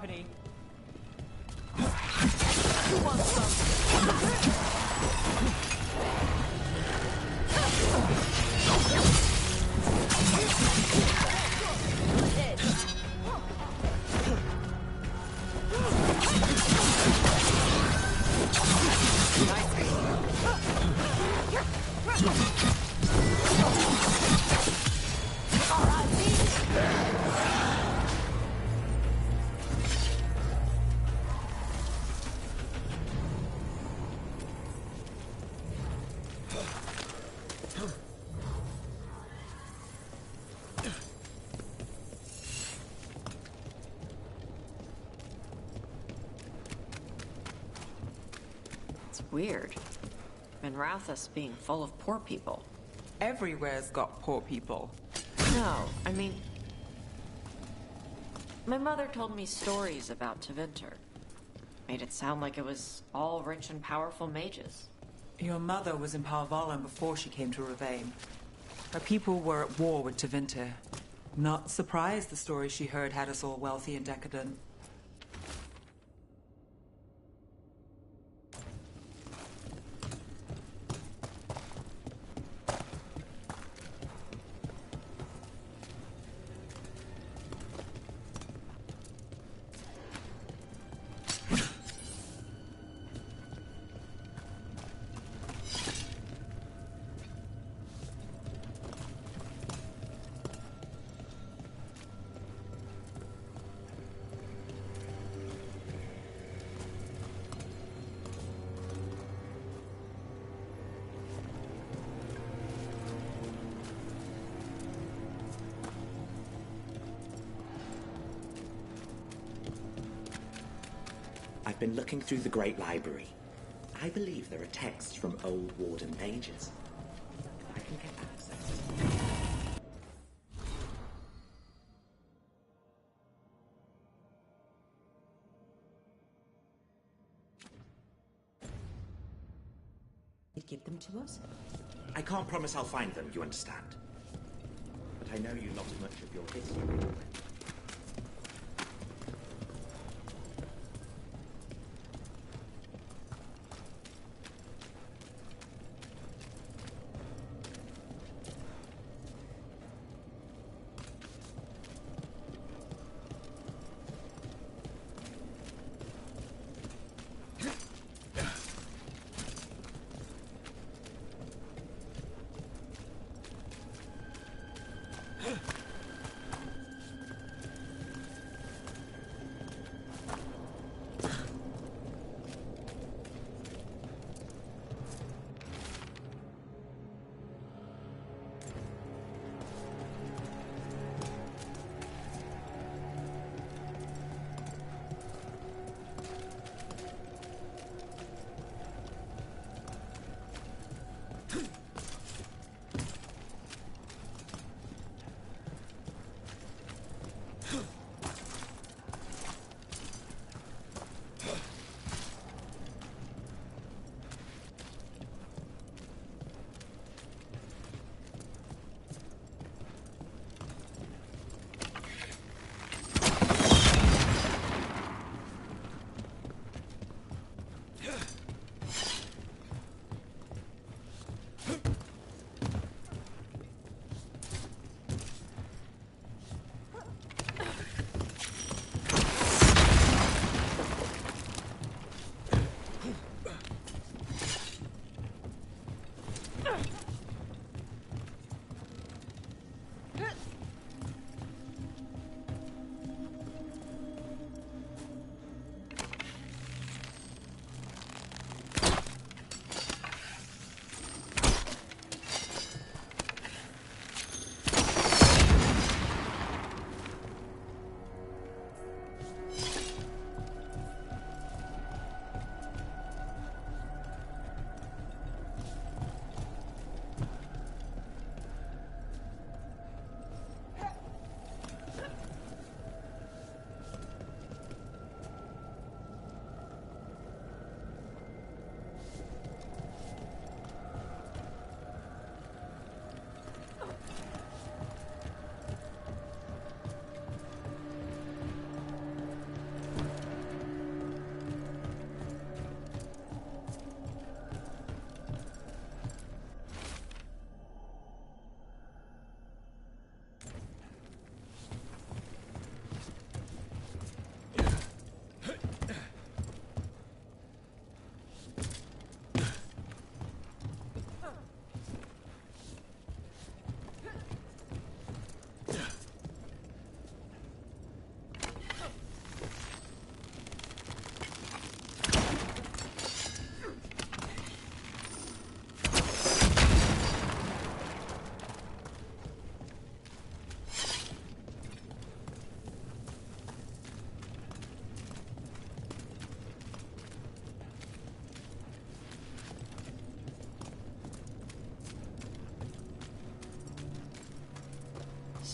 company. Who wants some? Weird. Minrathous being full of poor people. Everywhere's got poor people. No, I mean... My mother told me stories about Tevinter. Made it sound like it was all rich and powerful mages. Your mother was in Palvalon before she came to Ravane. Her people were at war with Tevinter. Not surprised the stories she heard had us all wealthy and decadent. I've been looking through the Great Library. I believe there are texts from old Warden pages. If I can get access. You give them to us? I can't promise I'll find them, you understand. But I know you lost much of your history.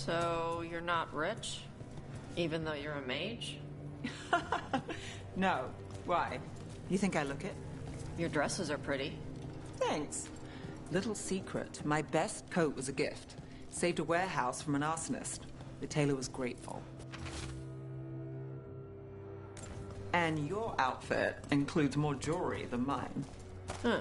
So you're not rich? Even though you're a mage? No. Why? You think I look it? Your dresses are pretty. Thanks. Little secret. My best coat was a gift. Saved a warehouse from an arsonist. The tailor was grateful. And your outfit includes more jewelry than mine. Huh.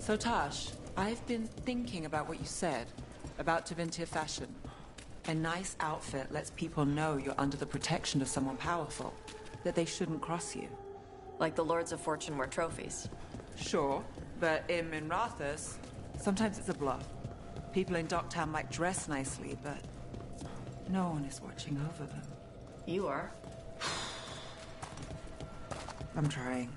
So Tash, I've been thinking about what you said about Tevinter fashion. A nice outfit lets people know you're under the protection of someone powerful, that they shouldn't cross you. Like the Lords of Fortune wear trophies. Sure, but in Minrathous, sometimes it's a bluff. People in Docktown might dress nicely, but no one is watching over them. You are. I'm trying.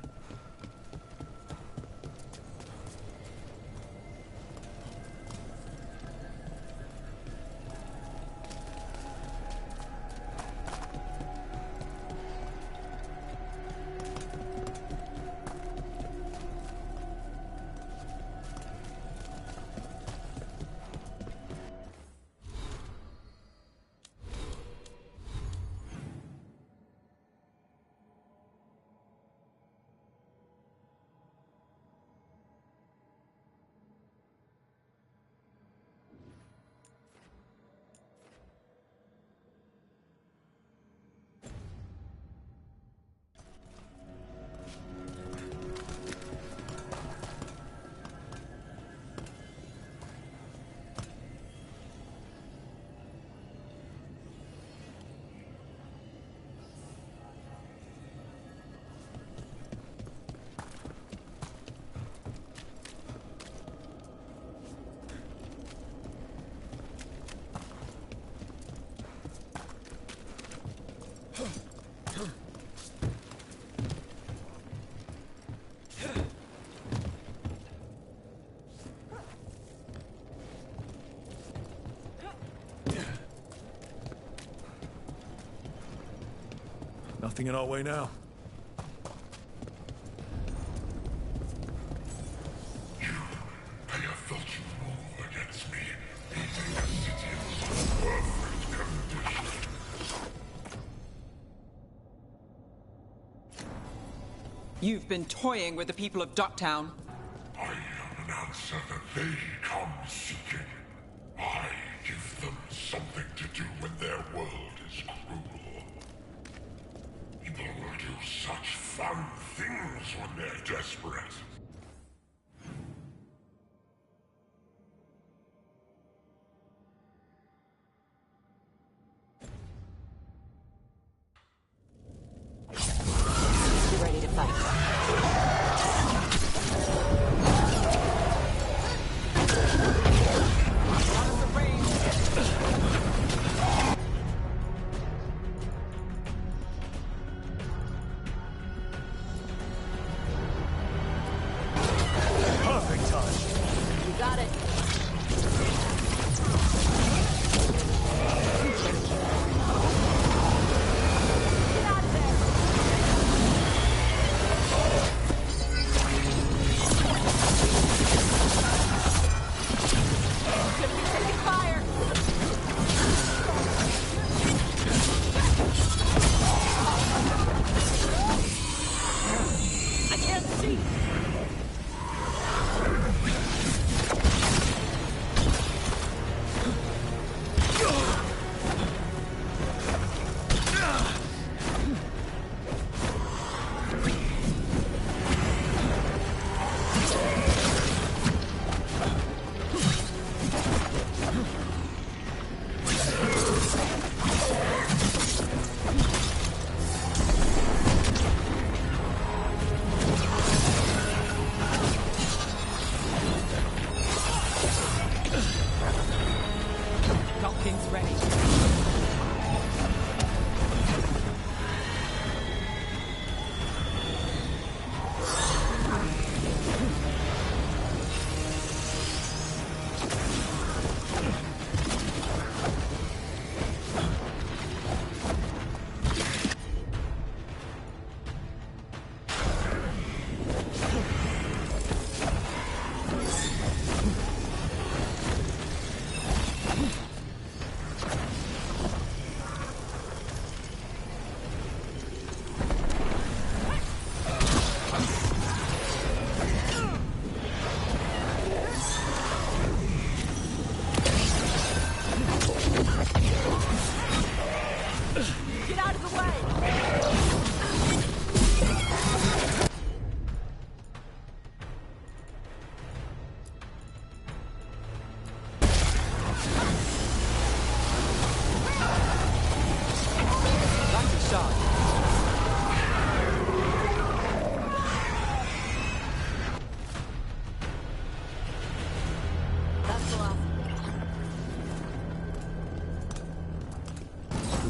Nothing in our way now. You pay a filthy rule against me, beating a city in perfect condition. You've been toying with the people of Docktown. I am an answer that they come seeking. I give them something to do when their world is cruel. People will do such fun things when they're desperate. You ready to fight? Perfect time. You got it. Get out of there. Could be taking fire. I can't see. Docking's ready.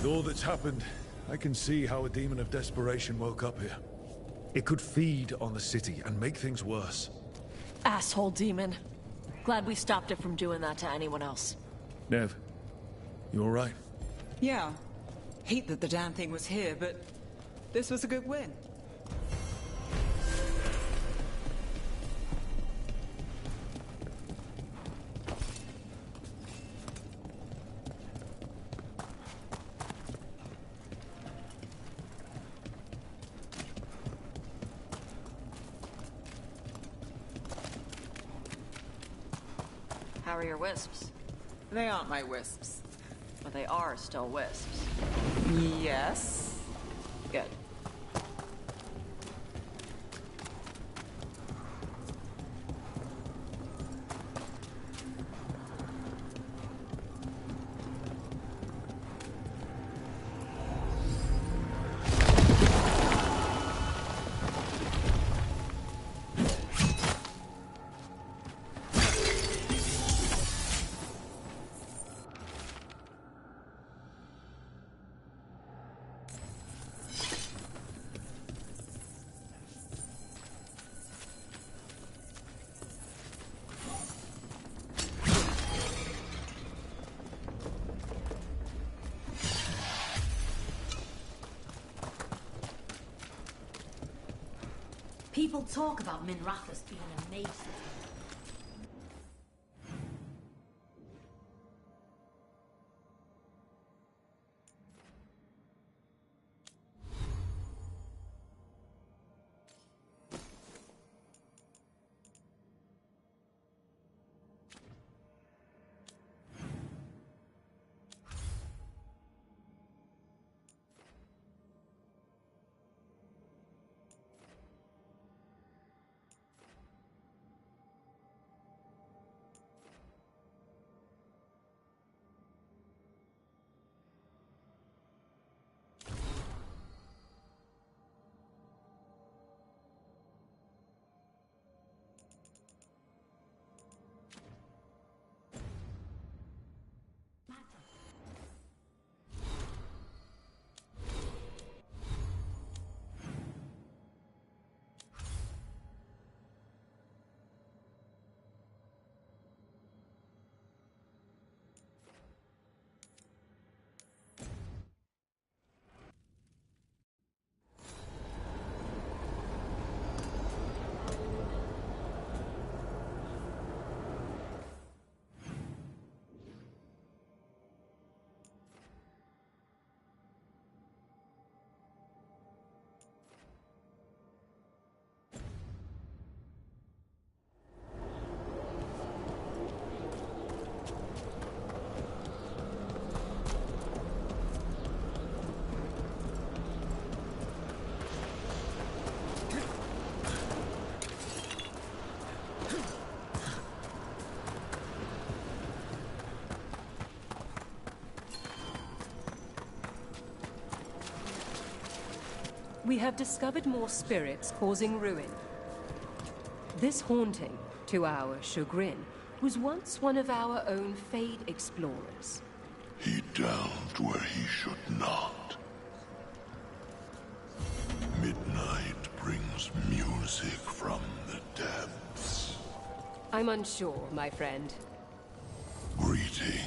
With all that's happened, I can see how a demon of desperation woke up here. It could feed on the city and make things worse. Asshole demon. Glad we stopped it from doing that to anyone else. Nev, you alright? Yeah. Hate that the damn thing was here, but this was a good win. How are your wisps? They aren't my wisps. But they are still wisps. Yes. Good. People talk about Minrathous being amazing. We have discovered more spirits causing ruin. This haunting, to our chagrin, was once one of our own Fade explorers. He delved where he should not. Midnight brings music from the depths. I'm unsure, my friend. Greetings.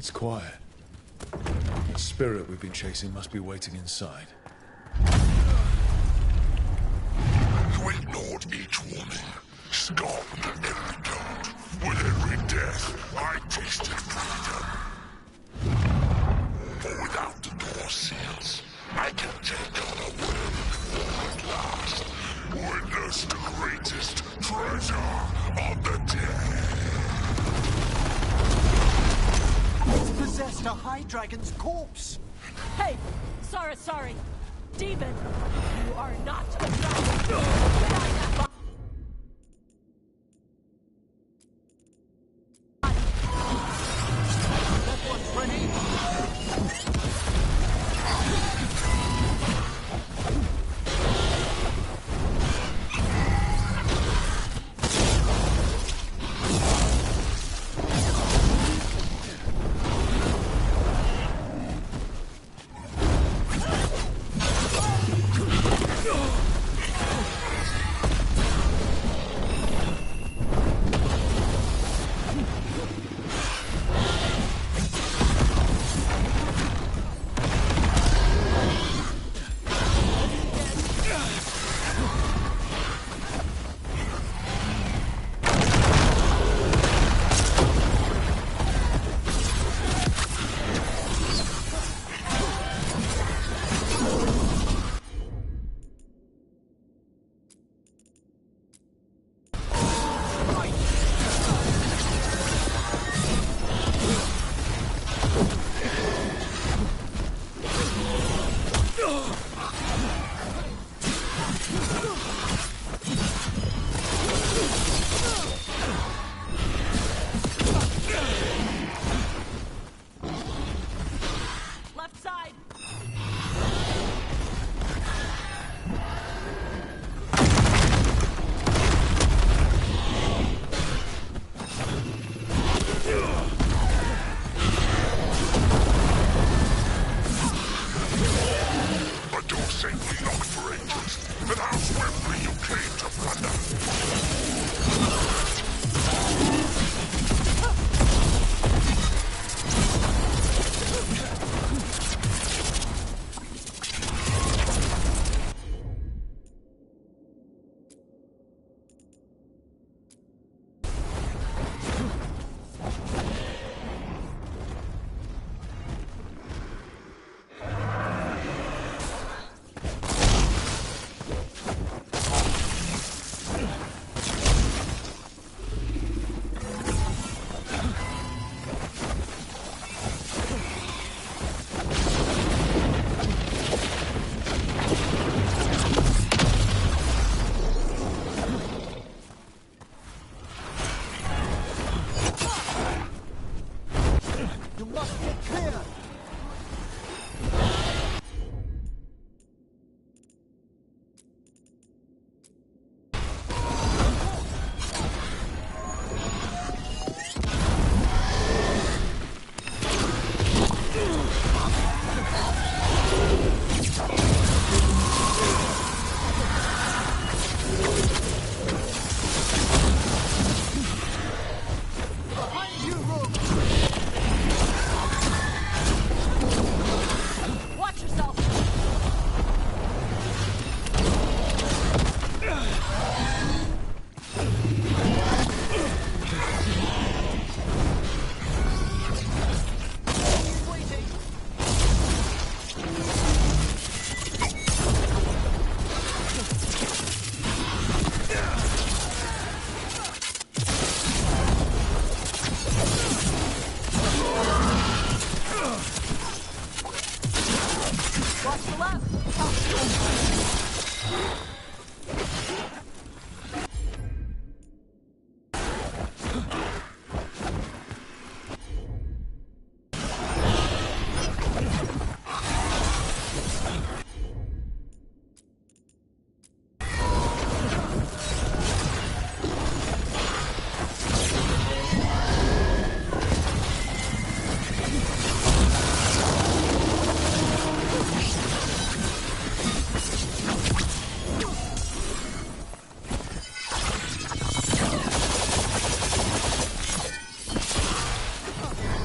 It's quiet. The spirit we've been chasing must be waiting inside. You ignored each warning, scorned every doubt. With every death, I tasted freedom. For without the door seals, I can take on a world before at last. Witness the greatest treasure of the dead. He's possessed a high dragon's corpse. Hey! Sorry. Demon! You are not a dragon! Get out of that That one's ready.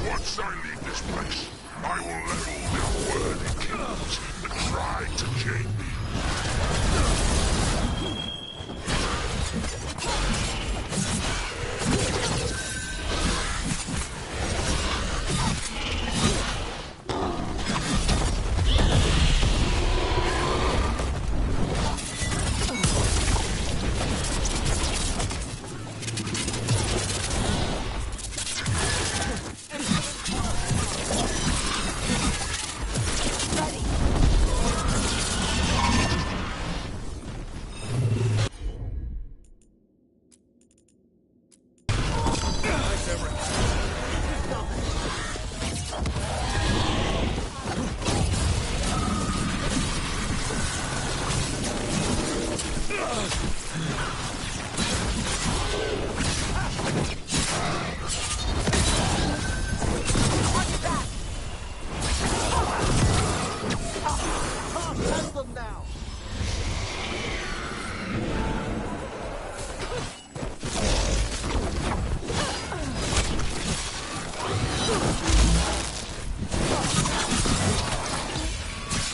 Once I leave this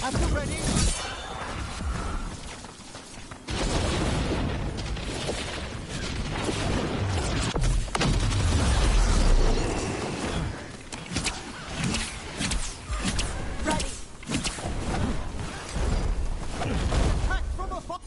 Catapult ready. Attack from afar.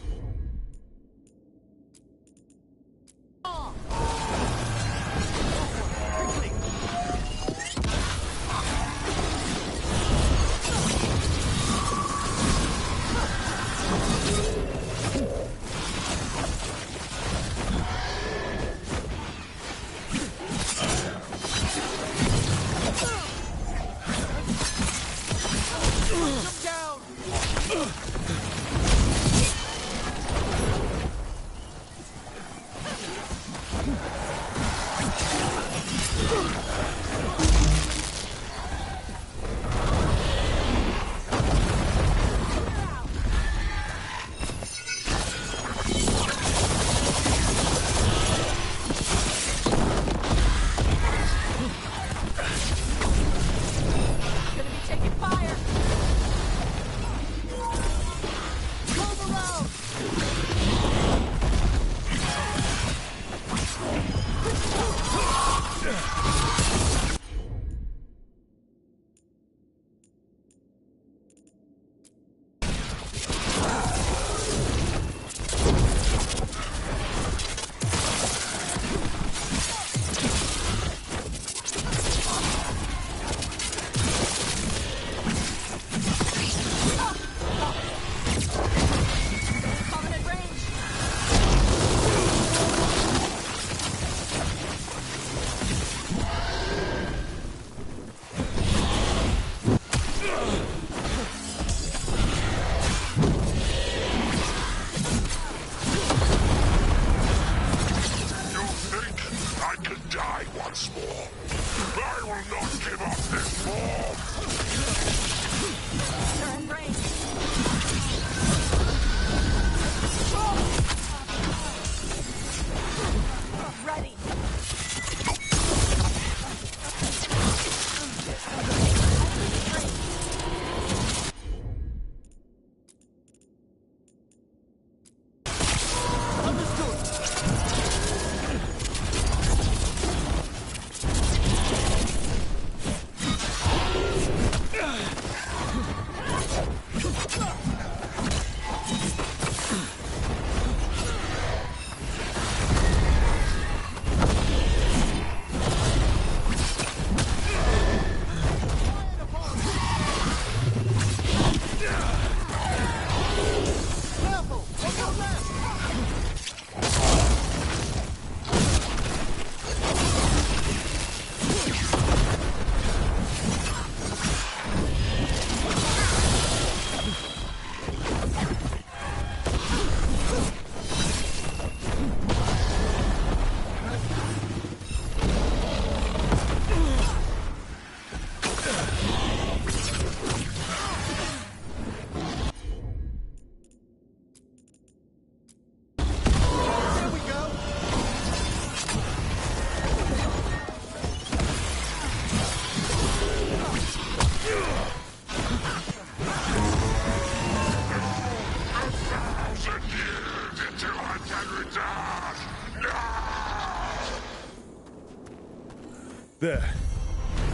There.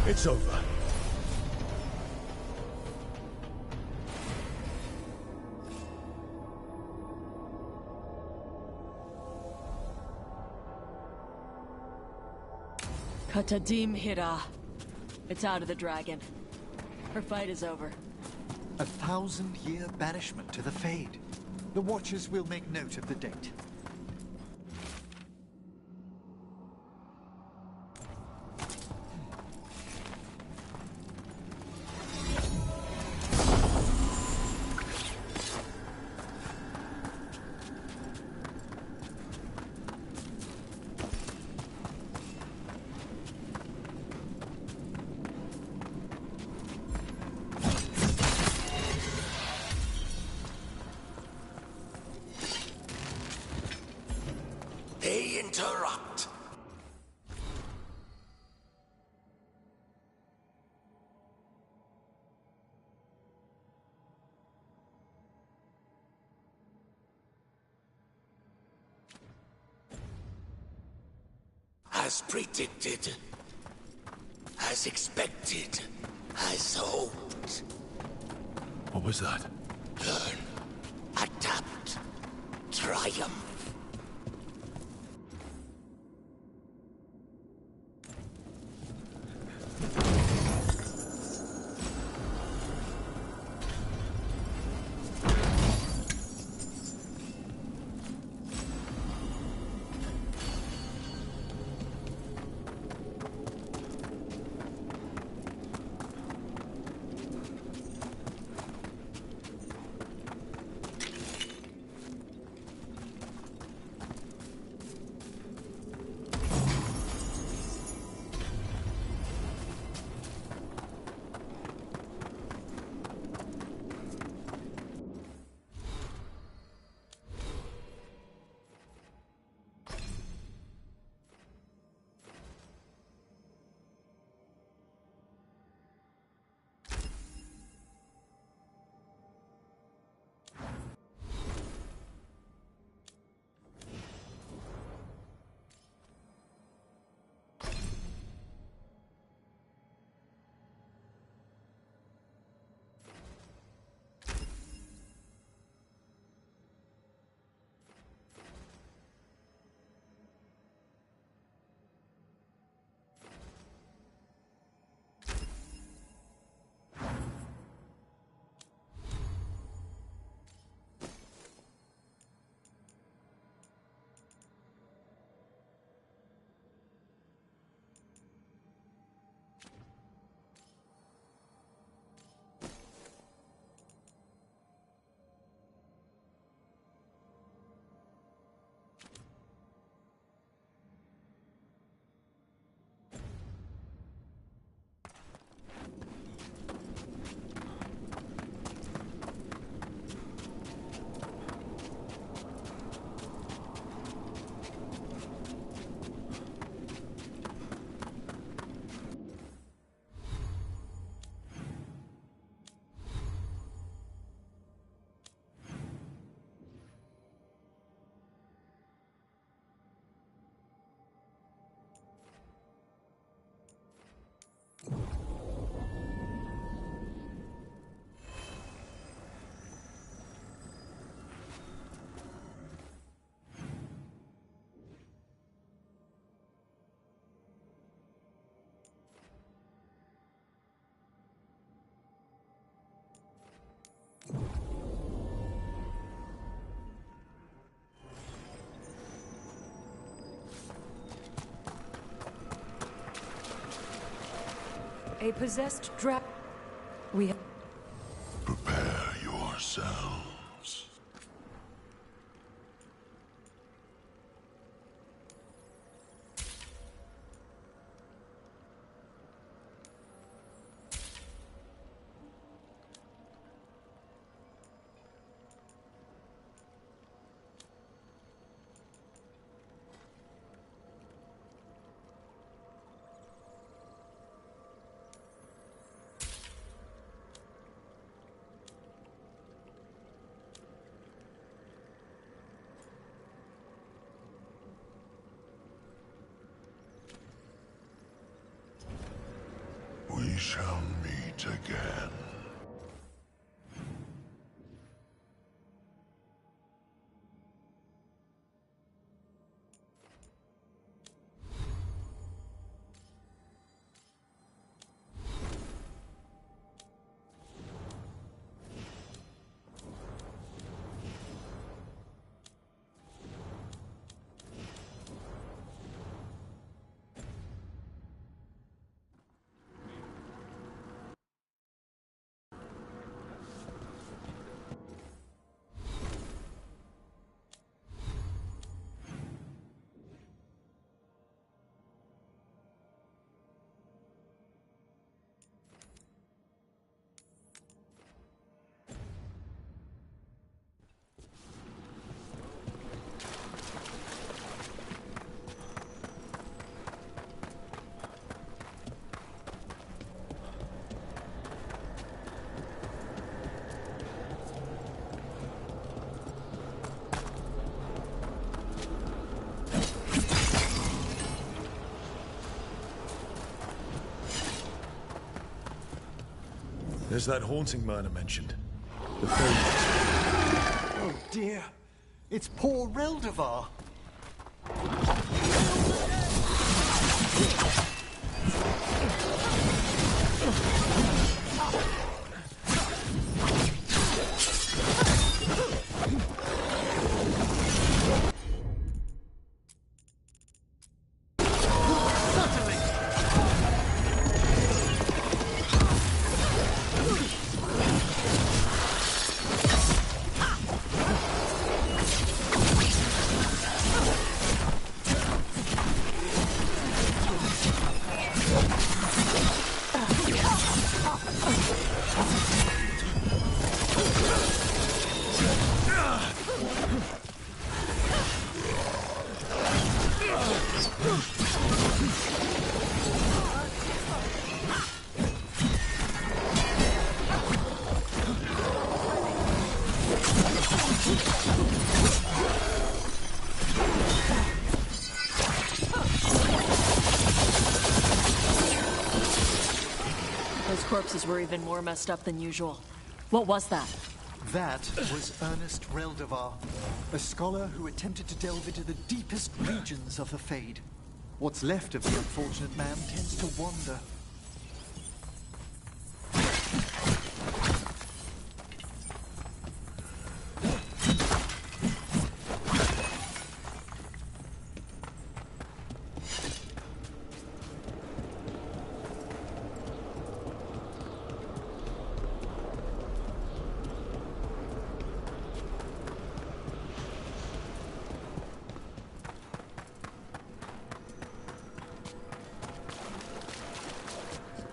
It's over. Katadim Hira. It's out of the dragon. Her fight is over. 1,000-year banishment to the Fade. The Watchers will make note of the date. They interrupt. As predicted. As expected. As hoped. What was that? Learn. Adapt. Triumph. A possessed We have... Prepare yourselves. We shall meet again. There's that haunting man I mentioned. The Fade. Oh dear. It's poor Reldevar. Those corpses were even more messed up than usual. What was that? That was Ernest Reldevar, a scholar who attempted to delve into the deepest regions of the Fade. What's left of the unfortunate man tends to wander.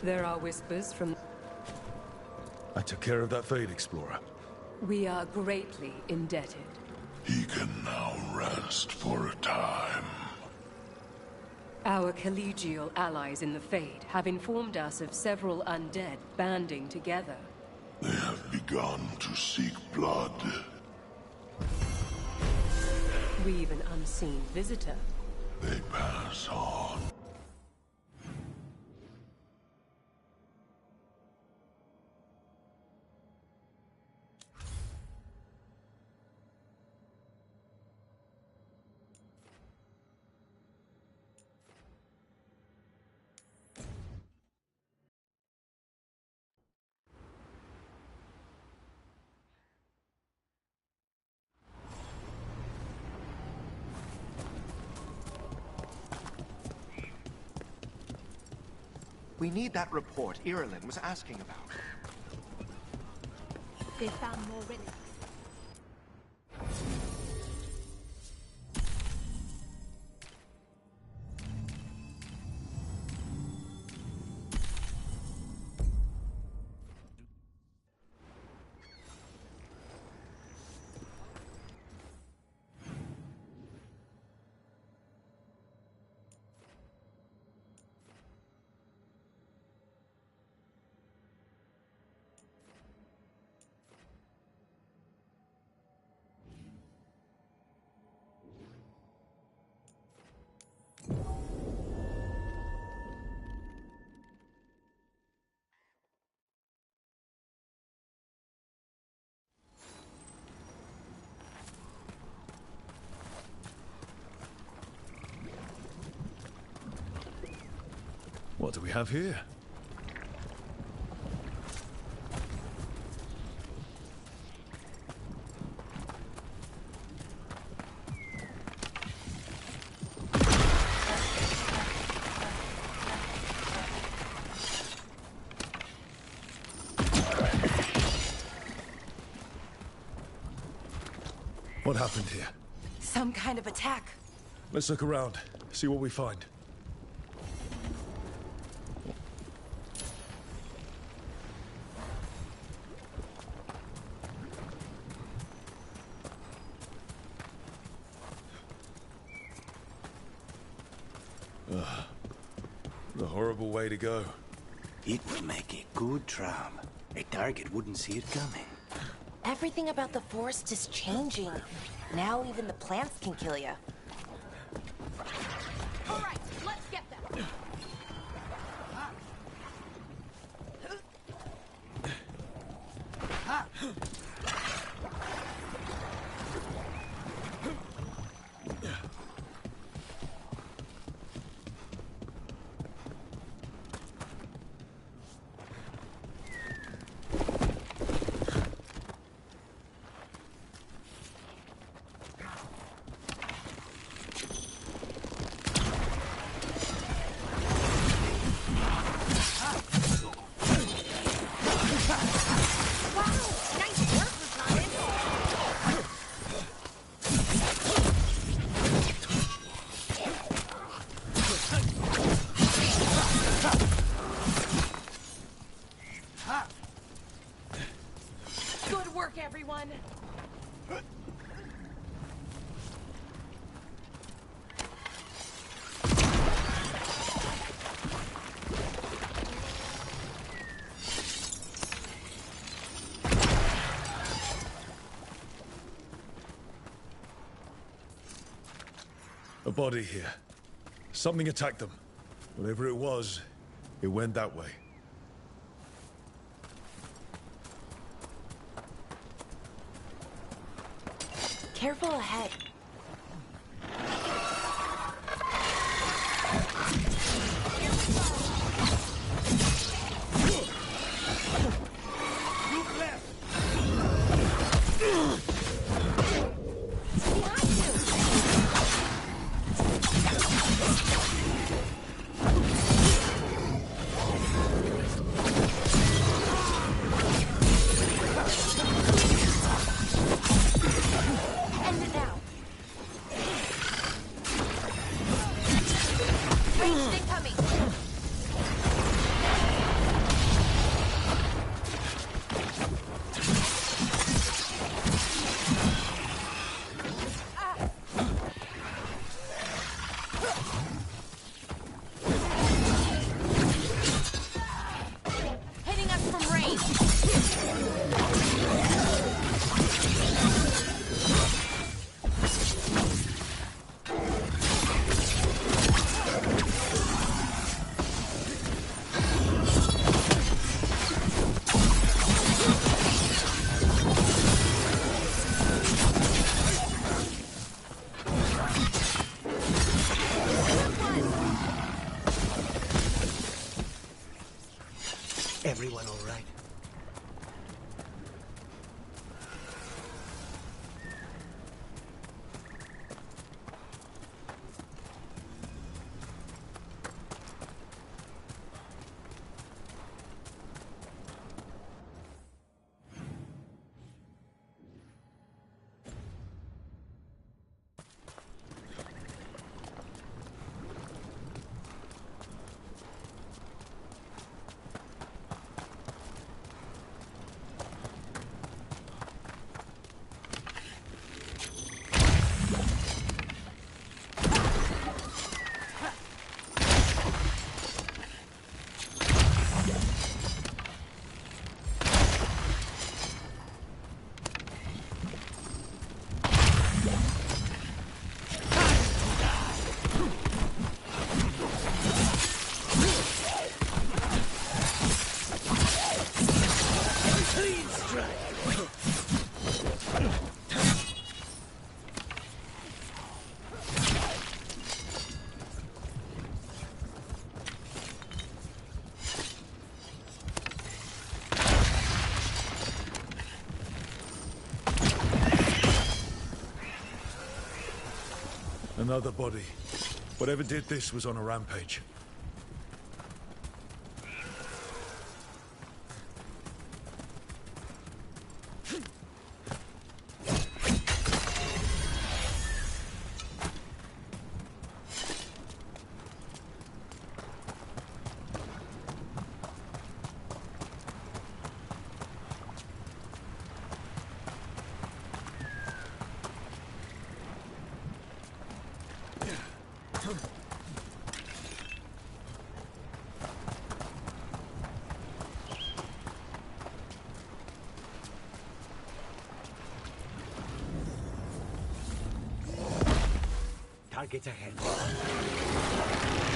There are whispers from... I took care of that Fade Explorer. We are greatly indebted. He can now rest for a time. Our collegial allies in the Fade have informed us of several undead banding together. They have begun to seek blood. We've an unseen visitor. They pass on. We need that report Irilyn was asking about. They found more relics. What do we have here? What happened here? Some kind of attack. Let's look around, see what we find. The horrible way to go. It would make a good tram. A target wouldn't see it coming. Everything about the forest is changing. Now even the plants can kill you. All right, let's get them. work, everyone! A body here. Something attacked them. Whatever it was, it went that way. Careful ahead. Everyone all right? Another body. Whatever did this was on a rampage. Targets ahead.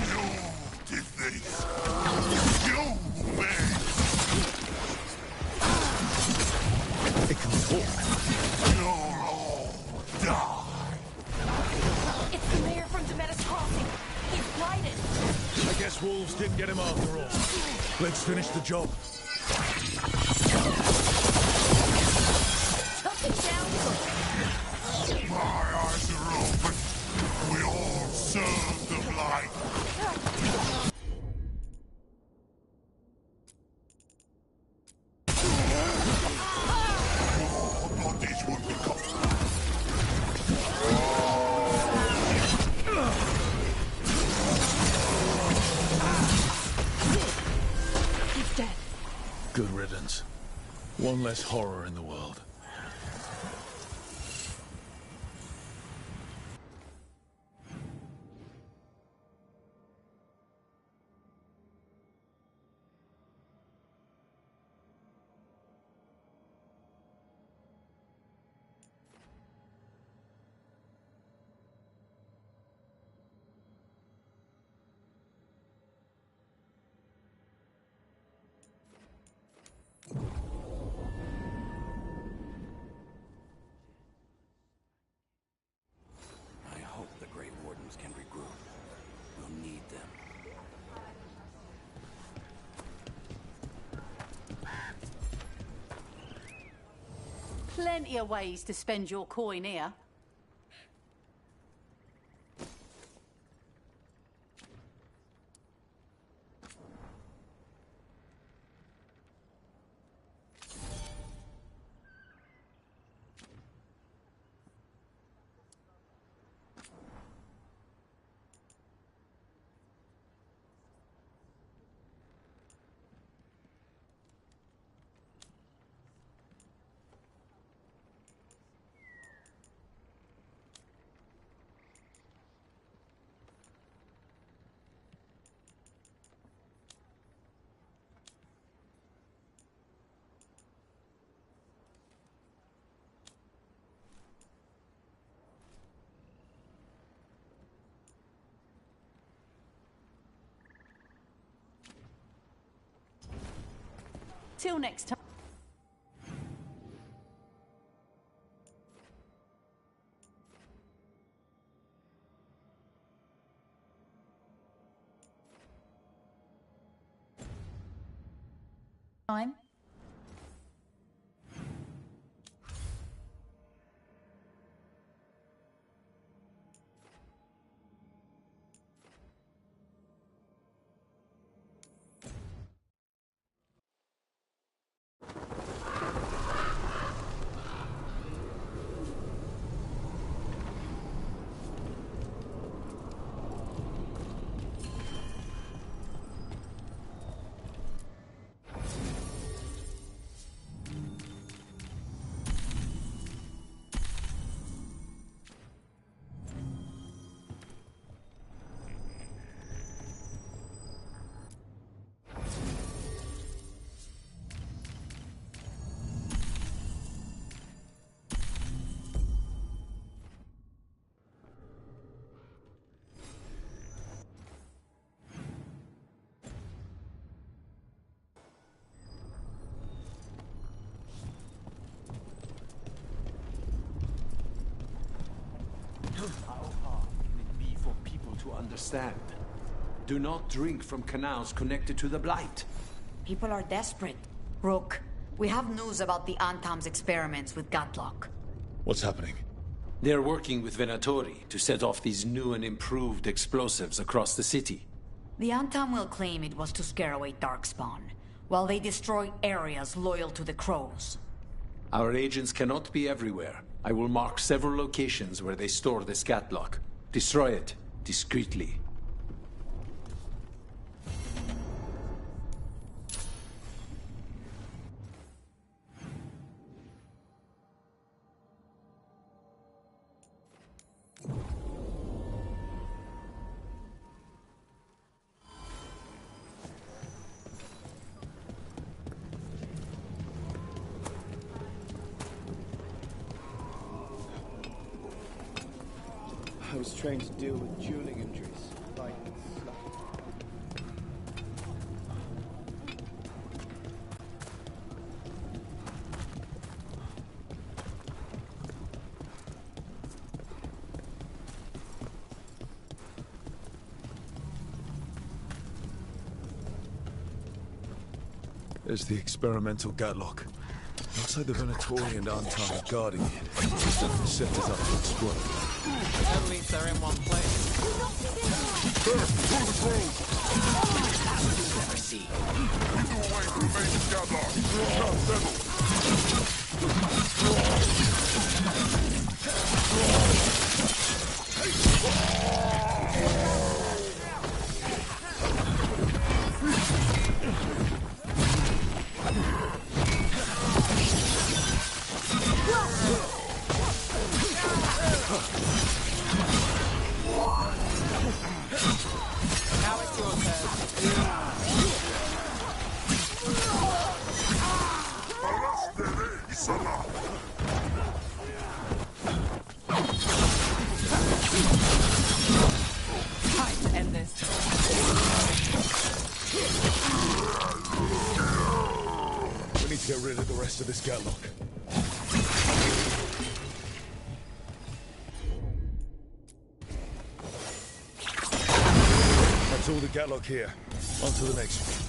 You did this! You made! It can talk. You'll all die! It's the mayor from Demetis Crossing. He's blighted. I guess wolves didn't get him after all. Let's finish the job. Took him down quick. My eyes are open. We all serve the blight. More bodies will become. He's dead. Good riddance. One less horror in the world. Plenty of ways to spend your coin here. Till next time. Time. How hard can it be for people to understand? Do not drink from canals connected to the Blight. People are desperate. Rook, we have news about the Antam's experiments with Gatlock. What's happening? They're working with Venatori to set off these new and improved explosives across the city. The Antam will claim it was to scare away Darkspawn, while they destroy areas loyal to the Crows. Our agents cannot be everywhere. I will mark several locations where they store the Scatlock. Destroy it, discreetly. I was trained to deal with dueling injuries, like There's the experimental Gatlock. Looks like the Venatori and Antam are guarding it. Set this up to explode. At least they're in one place. Never see. Either way remains Gatlock. Not settled. Now it's your turn. Time to end this. We need to get rid of the rest of this Gatlock. That's all the Gatlock here. On to the next one.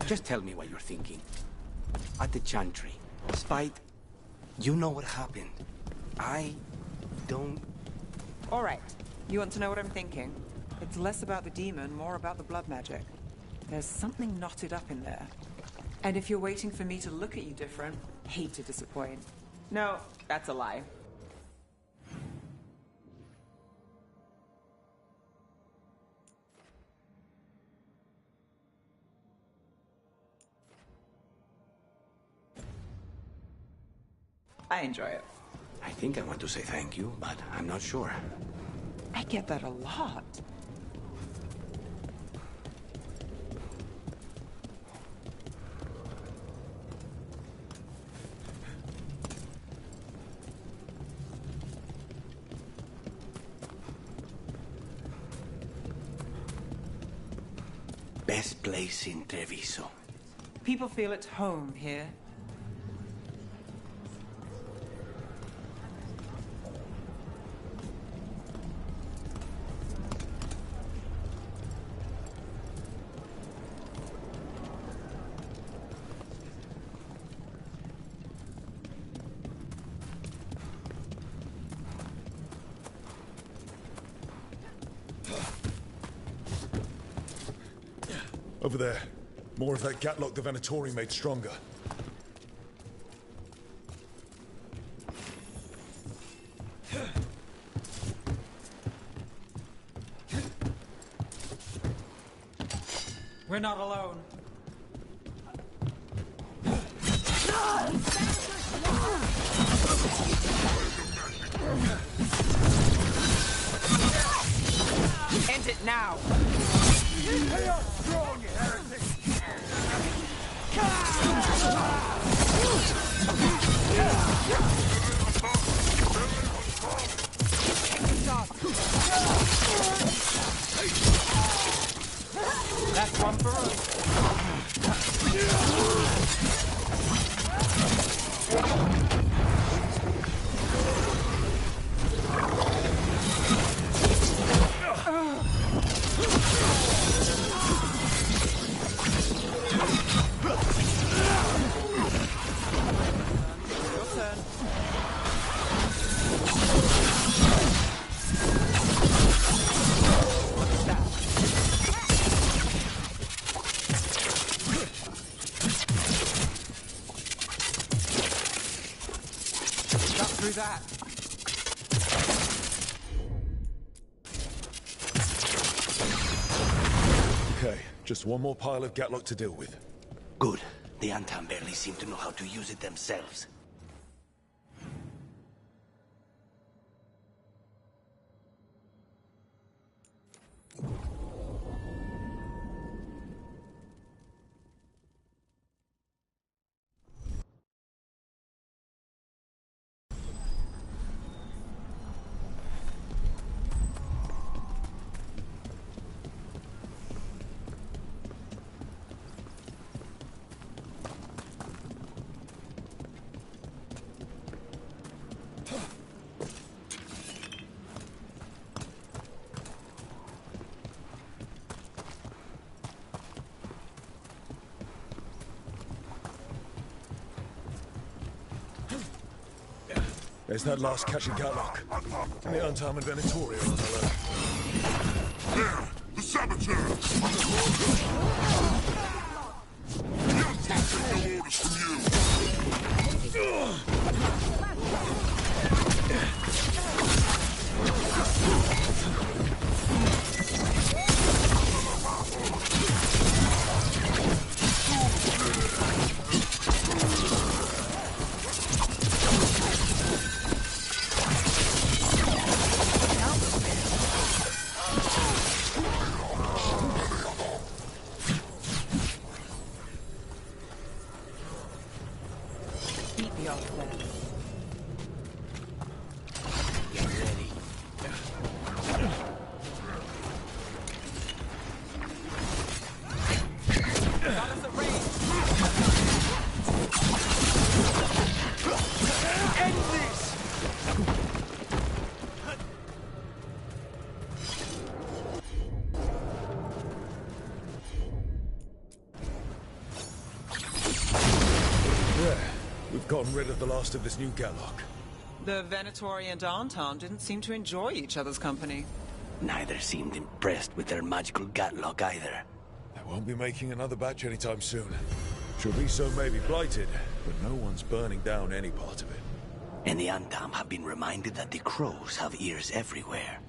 Just tell me what you're thinking. At the Chantry, despite... You know what happened. I don't... All right. You want to know what I'm thinking? It's less about the demon, more about the blood magic. There's something knotted up in there. And if you're waiting for me to look at you different, hate to disappoint. No, that's a lie. I enjoy it. I think I want to say thank you, but I'm not sure. I get that a lot. Best place in Treviso. People feel at home here. Over there. More of that Gatlock the Venatori made stronger. We're not alone. End it now! Strong, you heretic! That's one for us. That. Okay, just one more pile of Gatlock to deal with. Good. The Antam barely seem to know how to use it themselves. There's that last catch in Gatlock. And the Untarmed Venatori are on alert. There! The saboteurs! The Untam take no orders from you! We've gotten rid of the last of this new Gatlock. The Venatori and Anton didn't seem to enjoy each other's company. Neither seemed impressed with their magical Gatlock either. They won't be making another batch anytime soon. Treviso may be blighted, but no one's burning down any part of it. And the Antam have been reminded that the crows have ears everywhere.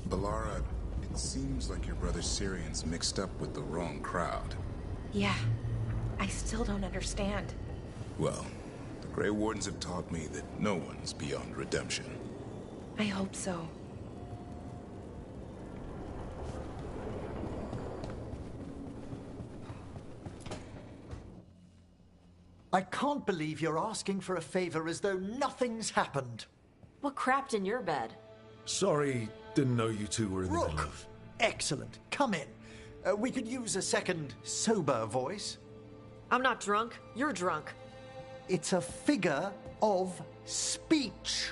Balara, it seems like your brother Syrian's mixed up with the wrong crowd. Yeah, I still don't understand. Well, the Grey Wardens have taught me that no one's beyond redemption. I hope so. I can't believe you're asking for a favor as though nothing's happened. What crapped in your bed? Sorry, didn't know you two were in the middle of... Excellent. Come in. We could use a second sober voice. I'm not drunk. You're drunk. It's a figure of speech.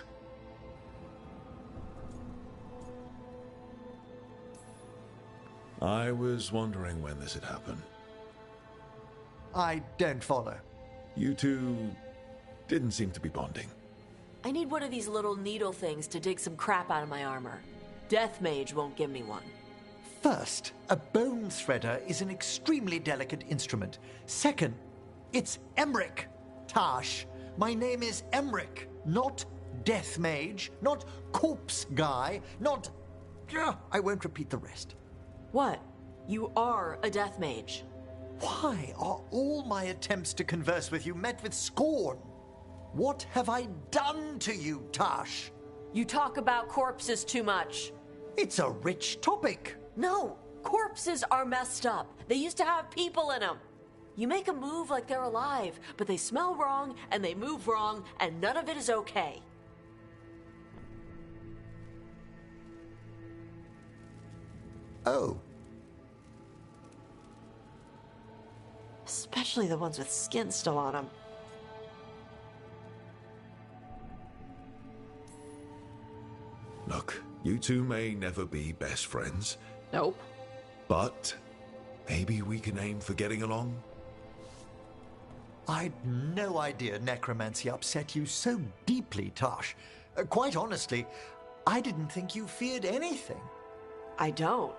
I was wondering when this had happened. I don't follow. You two didn't seem to be bonding. I need one of these little needle things to dig some crap out of my armor. Death Mage won't give me one. First, a bone threader is an extremely delicate instrument. Second, it's Emmerich, Tash. My name is Emmerich, not Death Mage, not Corpse Guy, not... I won't repeat the rest. What? You are a Death Mage. Why are all my attempts to converse with you met with scorn? What have I done to you, Tash? You talk about corpses too much. It's a rich topic. No, corpses are messed up. They used to have people in them. You make them move like they're alive, but they smell wrong and they move wrong, and none of it is okay. Oh. Especially the ones with skin still on them. Look, you two may never be best friends. Nope. But maybe we can aim for getting along? I'd no idea necromancy upset you so deeply, Tosh. Quite honestly, I didn't think you feared anything. I don't.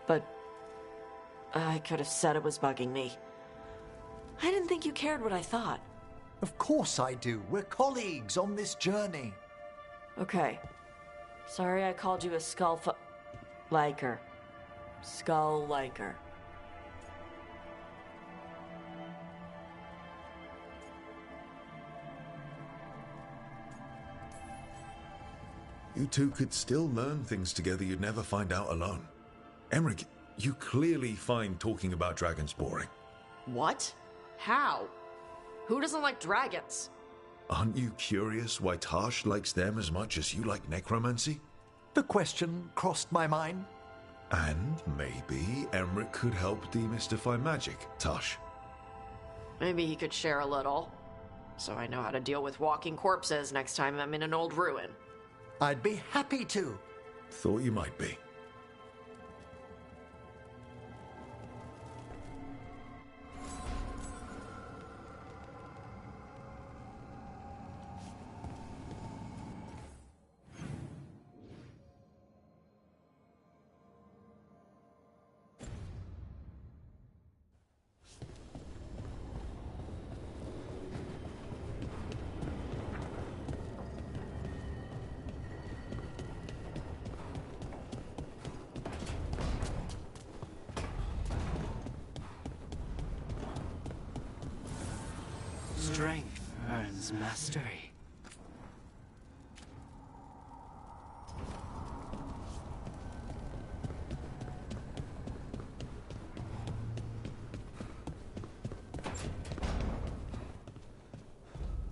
But I could have said it was bugging me. I didn't think you cared what I thought. Of course I do. We're colleagues on this journey. Okay. Sorry I called you a liker. Skull liker. You two could still learn things together you'd never find out alone. Emmerich, you clearly find talking about dragons boring. What? How? Who doesn't like dragons? Aren't you curious why Tarsh likes them as much as you like necromancy? The question crossed my mind. And maybe Emmerich could help demystify magic, Tarsh. Maybe he could share a little, so I know how to deal with walking corpses next time I'm in an old ruin. I'd be happy to. Thought you might be. Strength earns mastery.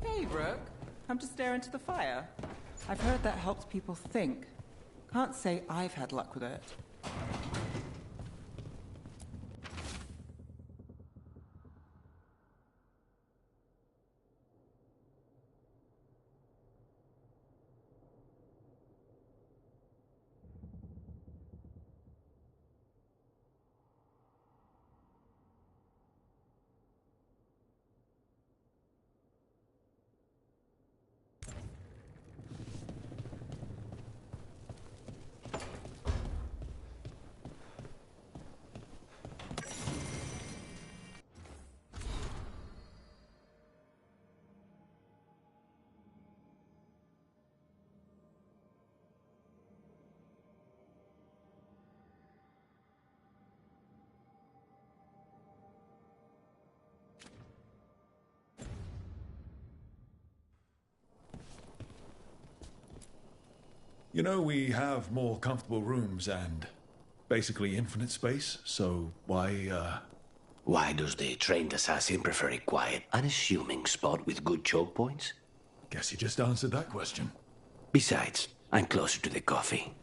Hey, Rook. Come to stare into the fire. I've heard that helps people think. Can't say I've had luck with it. You know, we have more comfortable rooms and basically infinite space, so why Why does the trained assassin prefer a quiet, unassuming spot with good choke points? Guess you just answered that question. Besides, I'm closer to the coffee.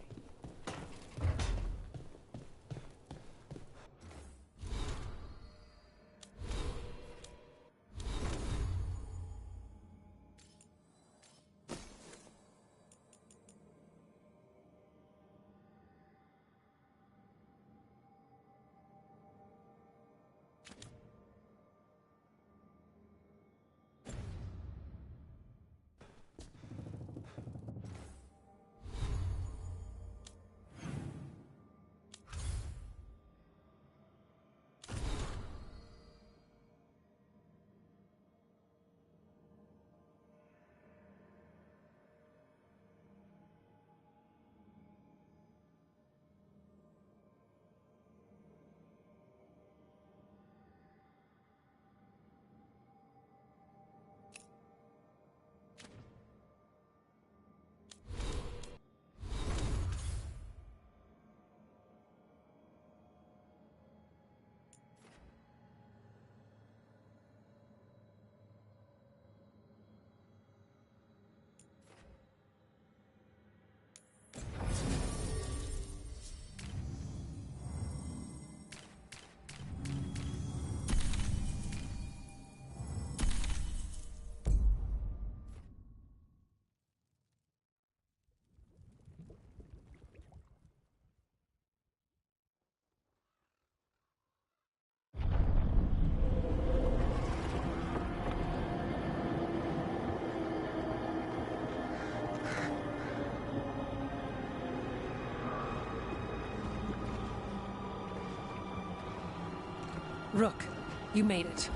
Rook, you made it.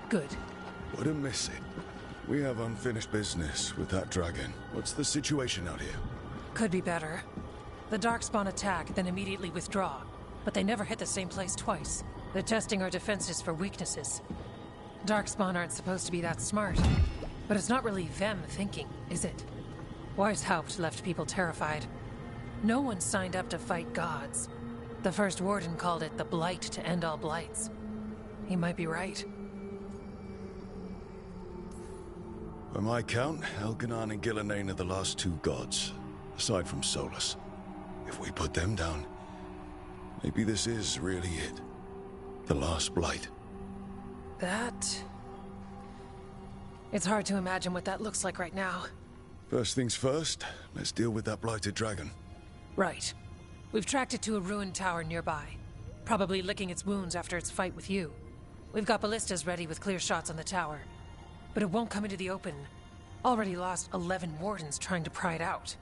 Good. Wouldn't miss it. We have unfinished business with that dragon. What's the situation out here? Could be better. The Darkspawn attack, then immediately withdraw. But they never hit the same place twice. They're testing our defenses for weaknesses. Darkspawn aren't supposed to be that smart. But it's not really them thinking, is it? Weishaupt left people terrified. No one signed up to fight gods. The first warden called it the blight to end all blights. He might be right. By my count, Elganon and Gillenane are the last two gods, aside from Solus. If we put them down, maybe this is really it. The last blight. That... It's hard to imagine what that looks like right now. First things first, let's deal with that blighted dragon. Right. We've tracked it to a ruined tower nearby. Probably licking its wounds after its fight with you. We've got ballistas ready with clear shots on the tower. But it won't come into the open. Already lost 11 wardens trying to pry it out.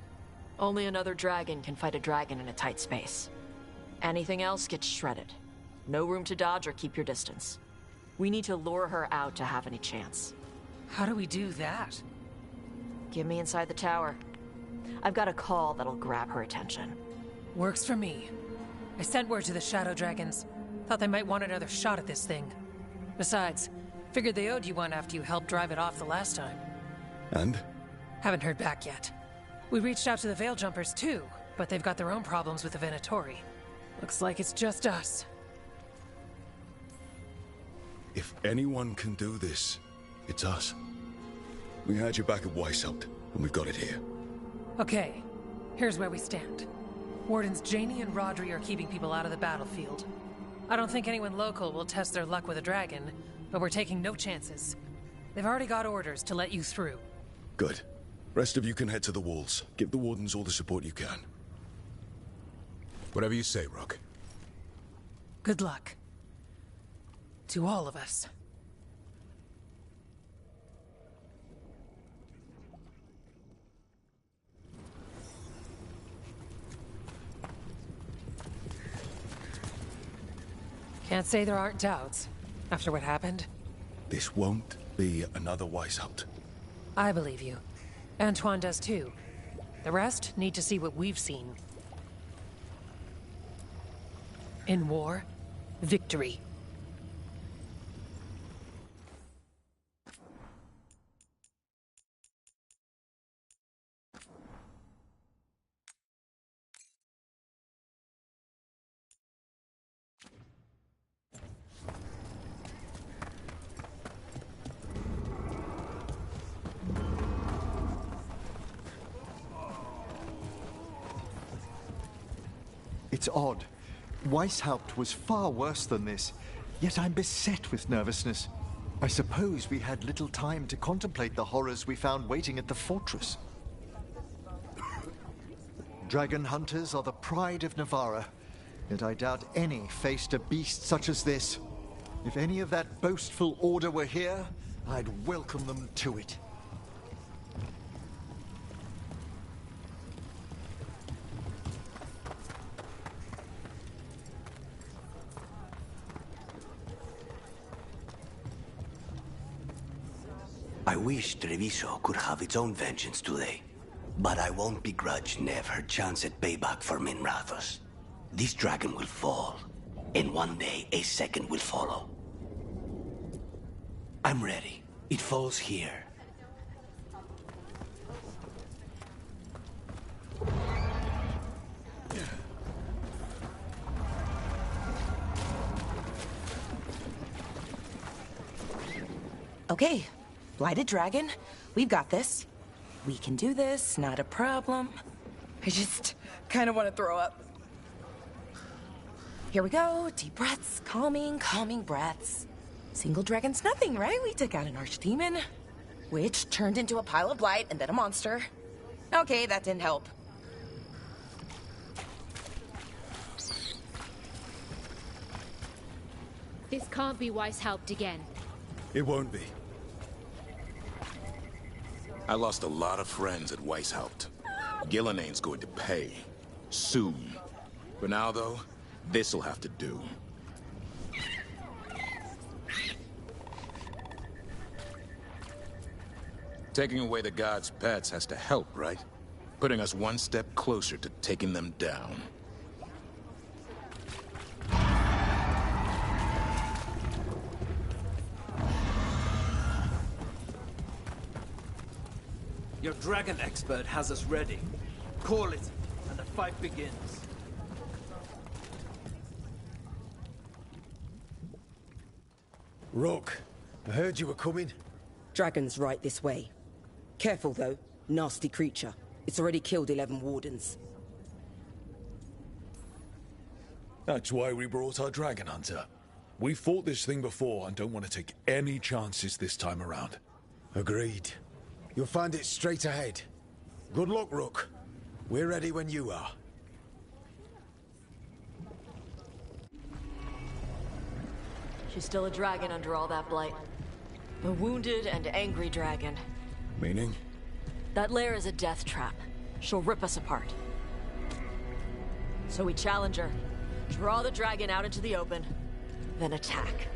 Only another dragon can fight a dragon in a tight space. Anything else gets shredded. No room to dodge or keep your distance. We need to lure her out to have any chance. How do we do that? Get me inside the tower. I've got a call that'll grab her attention. Works for me. I sent word to the Shadow Dragons. Thought they might want another shot at this thing. Besides, figured they owed you one after you helped drive it off the last time. And? Haven't heard back yet. We reached out to the Veil Jumpers too, but they've got their own problems with the Venatori. Looks like it's just us. If anyone can do this, it's us. We had your back at Weishaupt, and we've got it here. Okay, here's where we stand. Wardens Janey and Rodri are keeping people out of the battlefield. I don't think anyone local will test their luck with a dragon, but we're taking no chances. They've already got orders to let you through. Good. Rest of you can head to the walls. Give the wardens all the support you can. Whatever you say, Rook. Good luck. To all of us. Can't say there aren't doubts, after what happened. This won't be another Weishaupt. I believe you. Antoine does too. The rest need to see what we've seen. In war, victory. It's odd. Weishaupt was far worse than this, yet I'm beset with nervousness. I suppose we had little time to contemplate the horrors we found waiting at the fortress. Dragon hunters are the pride of Navarra, yet I doubt any faced a beast such as this. If any of that boastful order were here, I'd welcome them to it. I wish Treviso could have its own vengeance today. But I won't begrudge Nev her chance at payback for Minrathos. This dragon will fall, and one day a second will follow. I'm ready. It falls here. Okay, Blighted Dragon, we've got this. We can do this, not a problem. I just kind of want to throw up. Here we go, deep breaths, calming breaths. Single dragon's nothing, right? We took out an archdemon, which turned into a pile of blight and then a monster. Okay, that didn't help. This can't be Weishaupt again. It won't be. I lost a lot of friends at Weishaupt. Gillenane's going to pay. Soon. For now, though, this'll have to do. Taking away the gods' pets has to help, right? Putting us one step closer to taking them down. Your dragon expert has us ready. Call it, and the fight begins. Rook, I heard you were coming. Dragon's right this way. Careful, though. Nasty creature. It's already killed 11 wardens. That's why we brought our dragon hunter. We fought this thing before and don't want to take any chances this time around. Agreed. You'll find it straight ahead. Good luck, Rook. We're ready when you are. She's still a dragon under all that blight. A wounded and angry dragon. Meaning? That lair is a death trap. She'll rip us apart. So we challenge her, draw the dragon out into the open, then attack.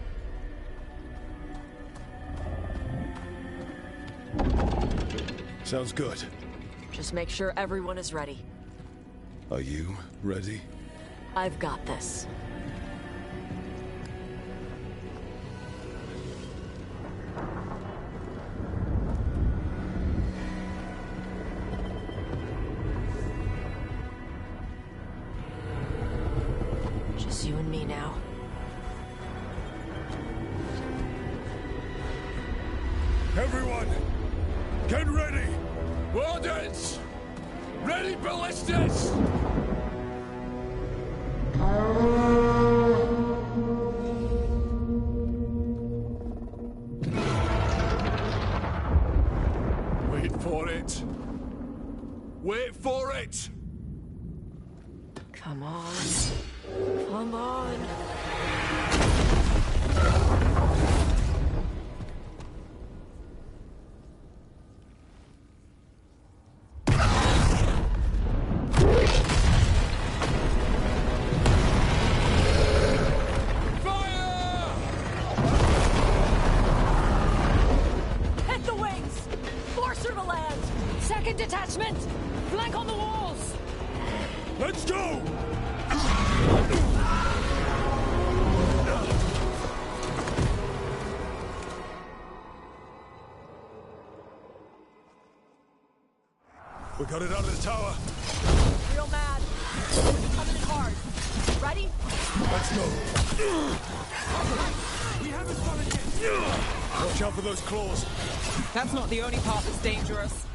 Sounds good. Just make sure everyone is ready. Are you ready? I've got this. Just you and me now. Everyone, get ready! Wardens! Ready ballistas! Wait for it! Wait for it! Come on. Come on. Hit the wings! Force her to land! Second detachment! Flank on the walls! Let's go! We got it out of the tower. Real mad. Coming in hard. Ready? Let's go. We haven't got it yet. Watch out for those claws. That's not the only part that's dangerous.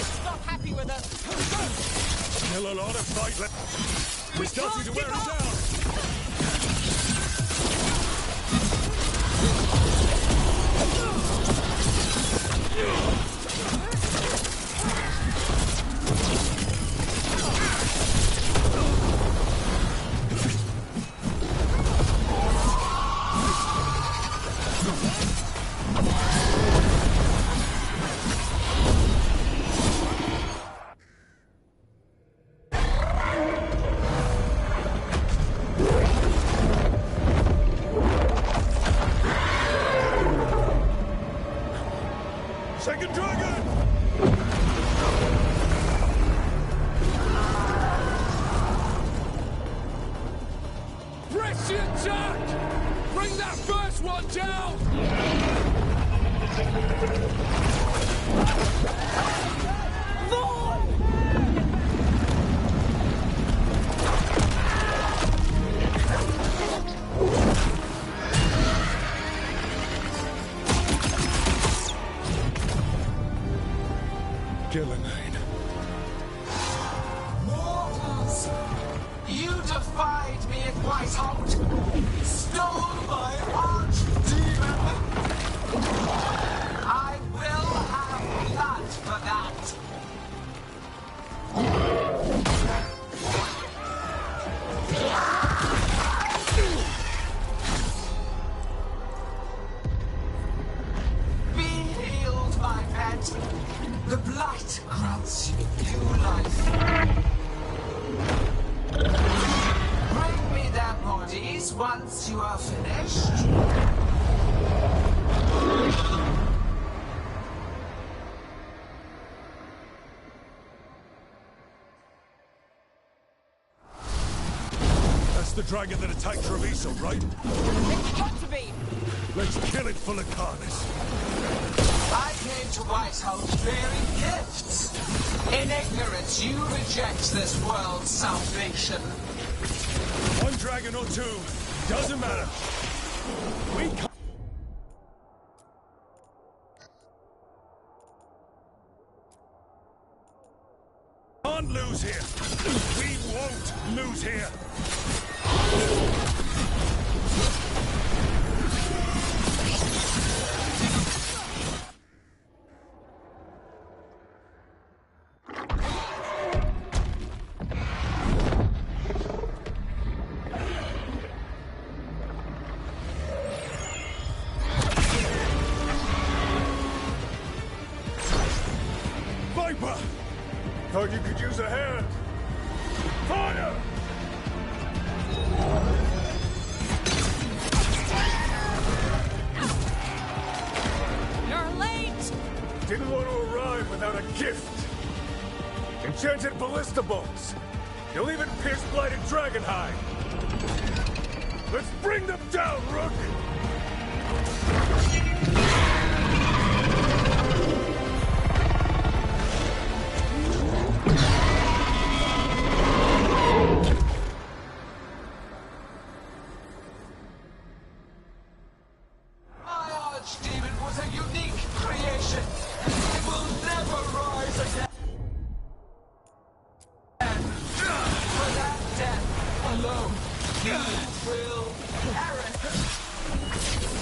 It's not happy with us. Still a lot of fight left. We're starting to wear it down. Second dragon! Press the attack! Bring that first one down! Gillenane. Mortals! You defied me at Whitehout! Stole my archdemon! I will have blood for that! grants you new life. Bring me their bodies once you are finished. That's the dragon that attacked Treviso, right? It's got to be! Let's kill it full of carnage. I came to Whitehouse bearing gifts. In ignorance, you reject this world's salvation. One dragon or two, doesn't matter. We can't lose here. We won't lose here. Thought you could use a hand. Fire! You're late! Didn't want to arrive without a gift. Enchanted ballista bolts. You'll even pierce blighted dragonhide. Let's bring them down, Rook!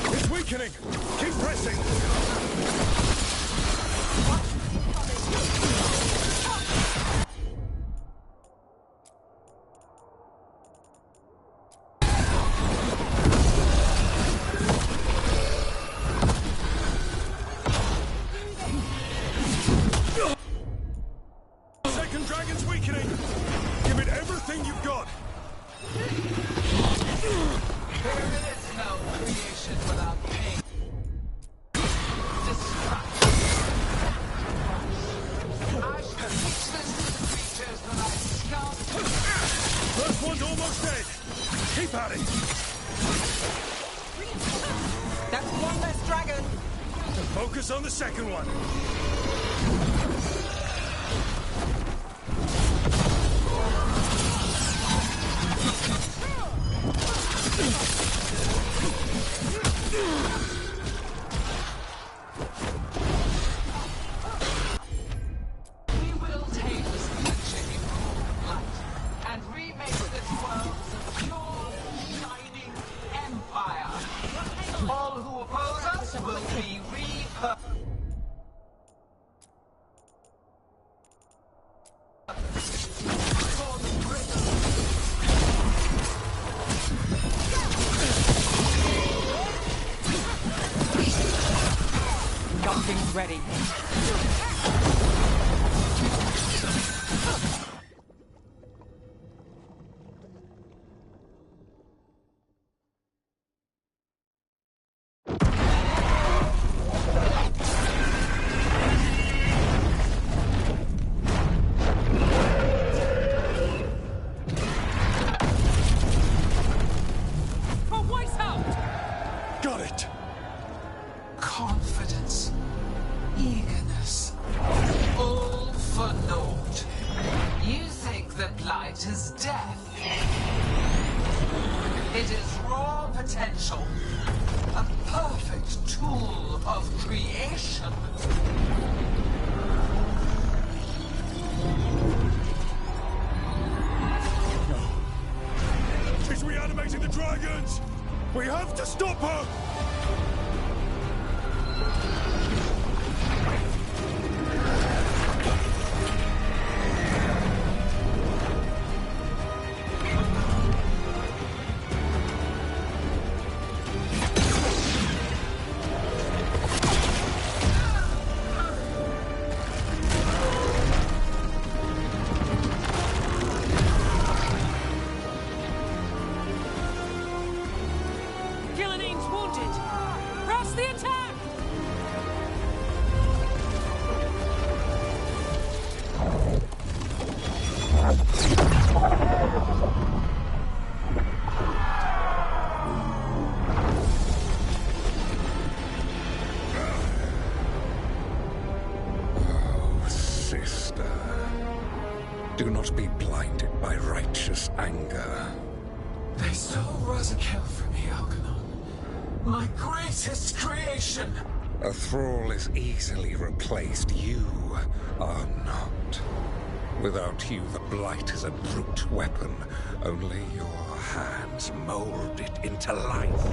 It's weakening! Keep pressing! Second dragon's weakening! Give it everything you've got! There is no creation without pain. Destruction. I shall teach this to the creatures that I sculpt. First one's almost dead! Keep at it! That's one less dragon! Focus on the second one! We will take this connection in cold light and remake this world a pure, shining empire. All who oppose us will be Something's ready. Got it! confidence, eagerness, all for naught. You think that light is death. It is raw potential, a perfect tool of creation. She's reanimating the dragons! We have to stop her! Do not be blinded by righteous anger. They stole Razakel from me, Algernon. My greatest creation! A thrall is easily replaced. You are not. Without you, the Blight is a brute weapon. Only your hands mold it into life.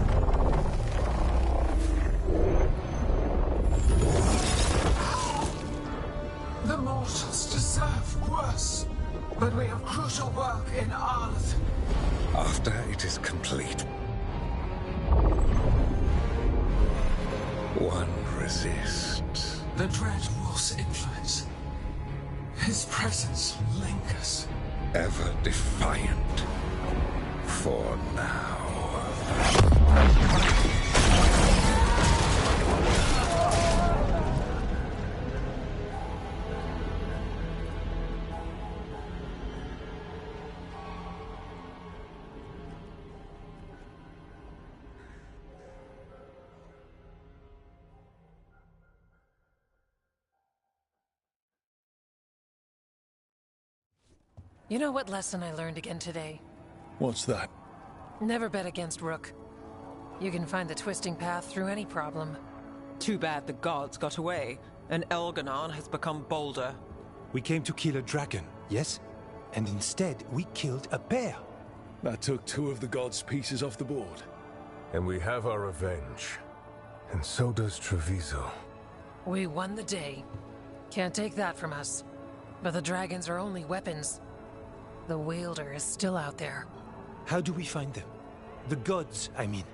The mortals deserve worse. But we have crucial work in Arleth. After it is complete, one resists. The Dread Wolf's influence. His presence lingers. Ever defiant. For now. You know what lesson I learned again today? What's that? Never bet against Rook. You can find the twisting path through any problem. Too bad the gods got away, and Elganon has become bolder. We came to kill a dragon, yes? And instead, we killed a bear. That took 2 of the gods' pieces off the board. And we have our revenge. And so does Treviso. We won the day. Can't take that from us. But the dragons are only weapons. The wielder is still out there. How do we find them? The gods, I mean.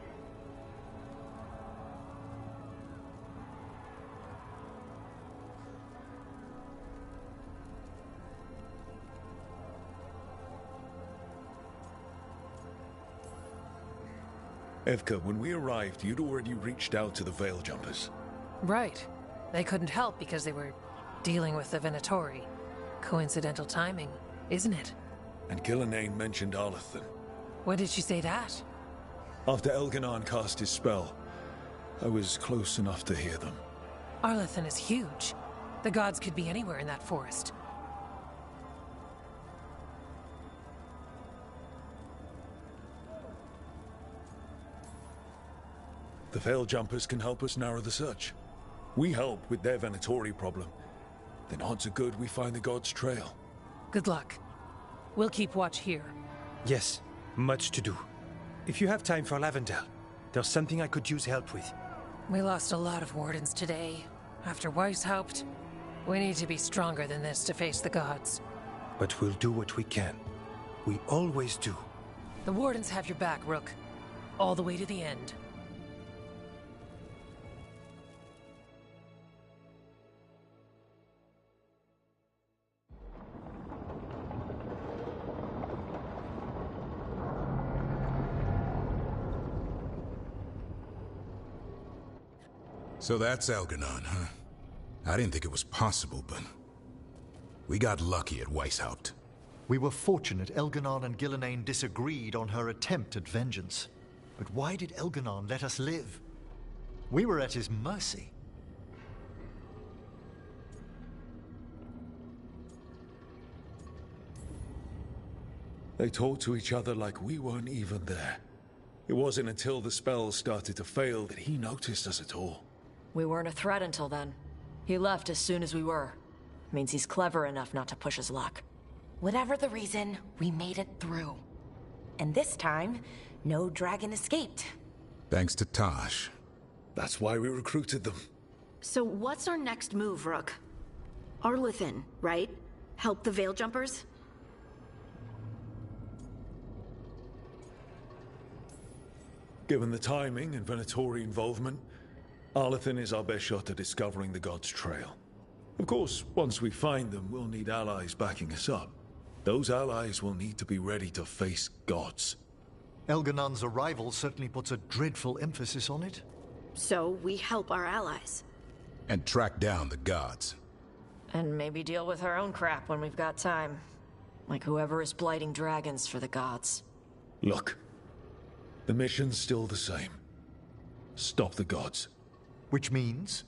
Evka, when we arrived, you'd already reached out to the Veil Jumpers. Right. They couldn't help because they were dealing with the Venatori. Coincidental timing, isn't it? And Gillenane mentioned Arlethan. When did she say that? After Elganon cast his spell, I was close enough to hear them. Arlethan is huge. The gods could be anywhere in that forest. The Veil Jumpers can help us narrow the search. We help with their Venatori problem. Then odds are good we find the gods' trail. Good luck. We'll keep watch here. Yes, much to do. If you have time for Lavendel, there's something I could use help with. We lost a lot of wardens today. After Weishaupt, we need to be stronger than this to face the gods. But we'll do what we can. We always do. The wardens have your back, Rook. All the way to the end. So that's Elganon, huh? I didn't think it was possible, but... we got lucky at Weishaupt. We were fortunate Elganon and Gillenane disagreed on her attempt at vengeance. But why did Elganon let us live? We were at his mercy. They talked to each other like we weren't even there. It wasn't until the spells started to fail that he noticed us at all. We weren't a threat until then. He left as soon as we were. Means he's clever enough not to push his luck. Whatever the reason, we made it through. And this time, no dragon escaped. Thanks to Tosh. That's why we recruited them. So what's our next move, Rook? Arlethan, right? Help the Veil Jumpers? Given the timing and Venatori involvement, Arlethan is our best shot at discovering the gods' trail. Of course, once we find them, we'll need allies backing us up. Those allies will need to be ready to face gods. Elganon's arrival certainly puts a dreadful emphasis on it. So we help our allies. And track down the gods. And maybe deal with our own crap when we've got time. Like whoever is blighting dragons for the gods. Look, the mission's still the same. Stop the gods. Which means?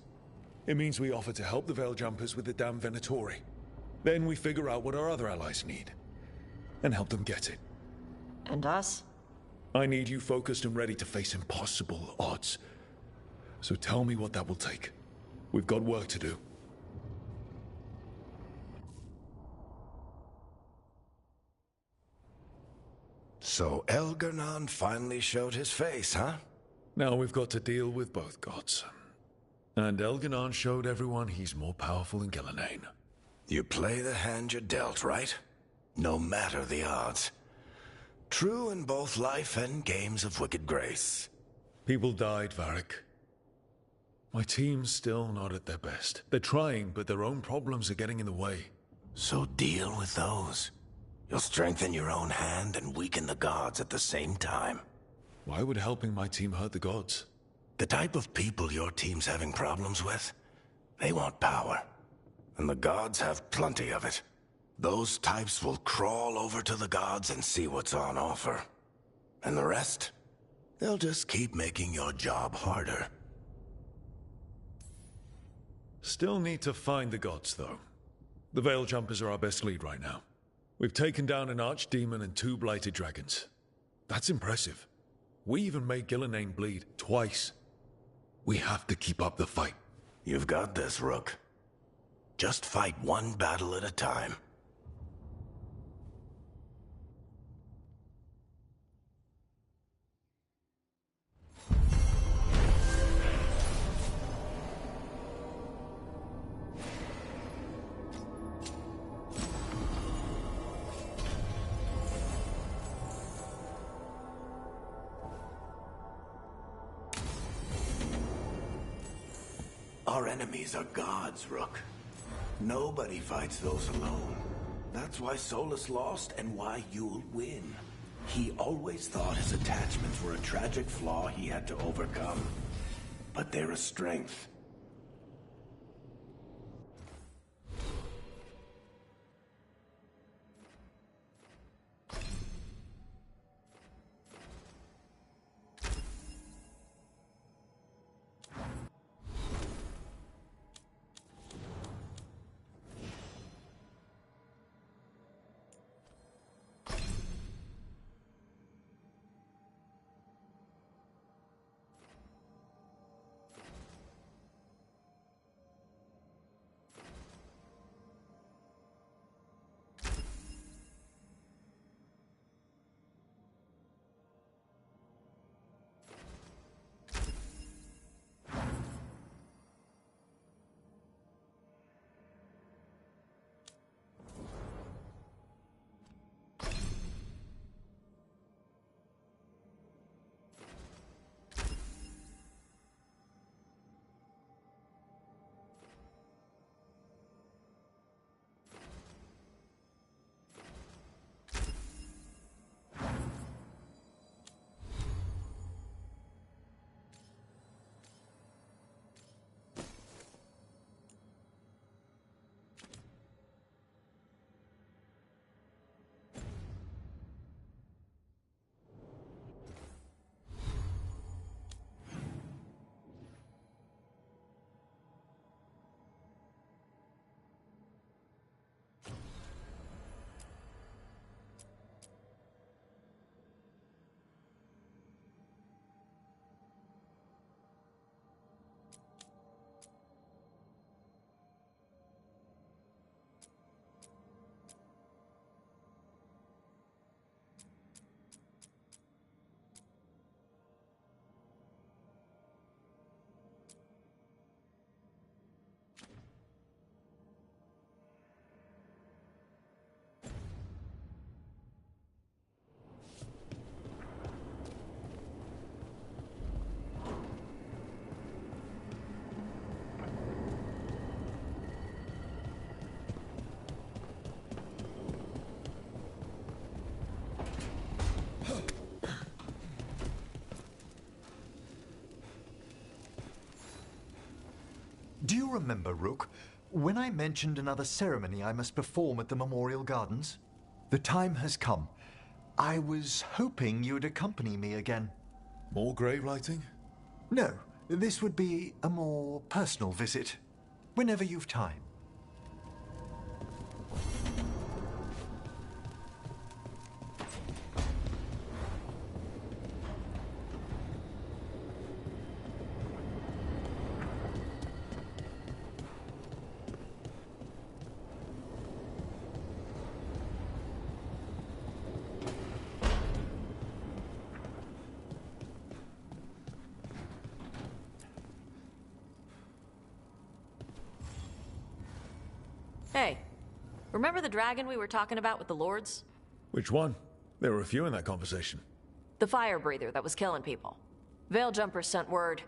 It means we offer to help the Veil Jumpers with the damn Venatori. Then we figure out what our other allies need, and help them get it. And us? I need you focused and ready to face impossible odds. So tell me what that will take. We've got work to do. So Elgar'nan finally showed his face, huh? Now we've got to deal with both gods. And Elgar'nan showed everyone he's more powerful than Gillenane. You play the hand you're dealt, right? No matter the odds. True in both life and games of wicked grace. People died, Varric. My team's still not at their best. They're trying, but their own problems are getting in the way. So deal with those. You'll strengthen your own hand and weaken the gods at the same time. Why would helping my team hurt the gods? The type of people your team's having problems with, they want power. And the gods have plenty of it. Those types will crawl over to the gods and see what's on offer. And the rest, they'll just keep making your job harder. Still need to find the gods, though. The Veil Jumpers are our best lead right now. We've taken down an archdemon and 2 blighted dragons. That's impressive. We even made Gillenane bleed twice. We have to keep up the fight. You've got this, Rook. Just fight one battle at a time. Our enemies are gods, Rook. Nobody fights those alone. That's why Solus lost and why you'll win. He always thought his attachments were a tragic flaw he had to overcome. But they're a strength. Do you remember, Rook, when I mentioned another ceremony I must perform at the Memorial Gardens? The time has come. I was hoping you'd accompany me again. More grave lighting? No, this would be a more personal visit. Whenever you've time. Hey, remember the dragon we were talking about with the lords? Which one? There were a few in that conversation. The fire breather that was killing people. Veil Jumpers sent word.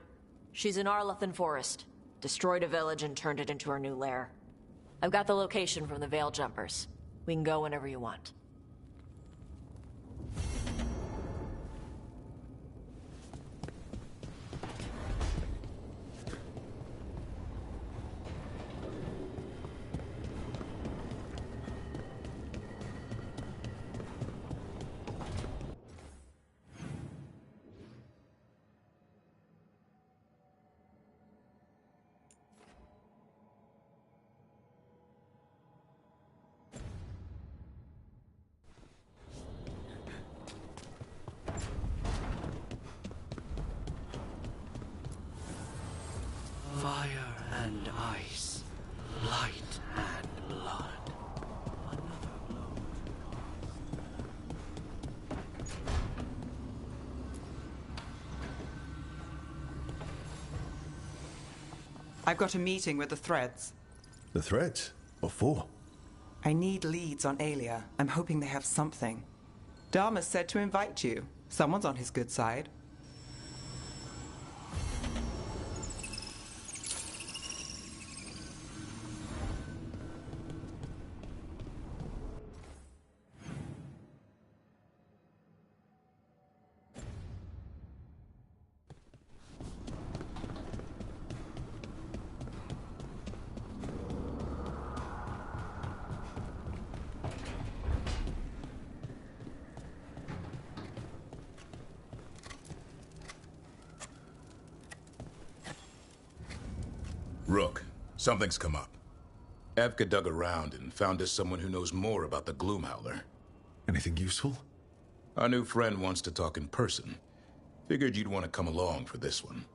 She's in Arlethan Forest. Destroyed a village and turned it into her new lair. I've got the location from the Veil Jumpers. We can go whenever you want. Fire and ice, light and blood. I've got a meeting with the Threads. The Threads? What for? I need leads on Aelia. I'm hoping they have something. Dharma said to invite you. Someone's on his good side. Rook, something's come up. Evka dug around and found us someone who knows more about the Gloomhowler. Anything useful? Our new friend wants to talk in person. Figured you'd want to come along for this one.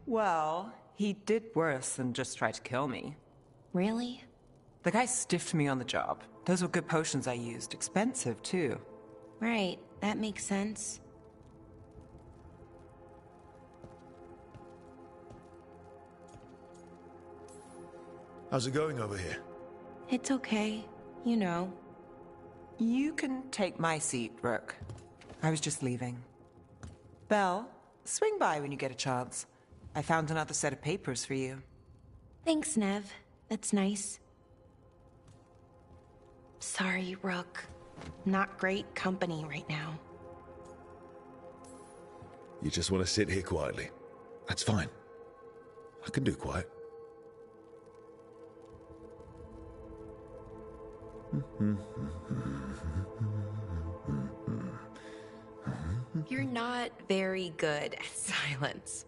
Well, he did worse than just try to kill me. Really? The guy stiffed me on the job. Those were good potions I used. Expensive, too. Right, that makes sense. How's it going over here? It's okay. You know. You can take my seat, Rook. I was just leaving. Belle, swing by when you get a chance. I found another set of papers for you. Thanks, Nev. That's nice. Sorry, Rook. Not great company right now. You just want to sit here quietly. That's fine. I can do quiet. You're not very good at silence.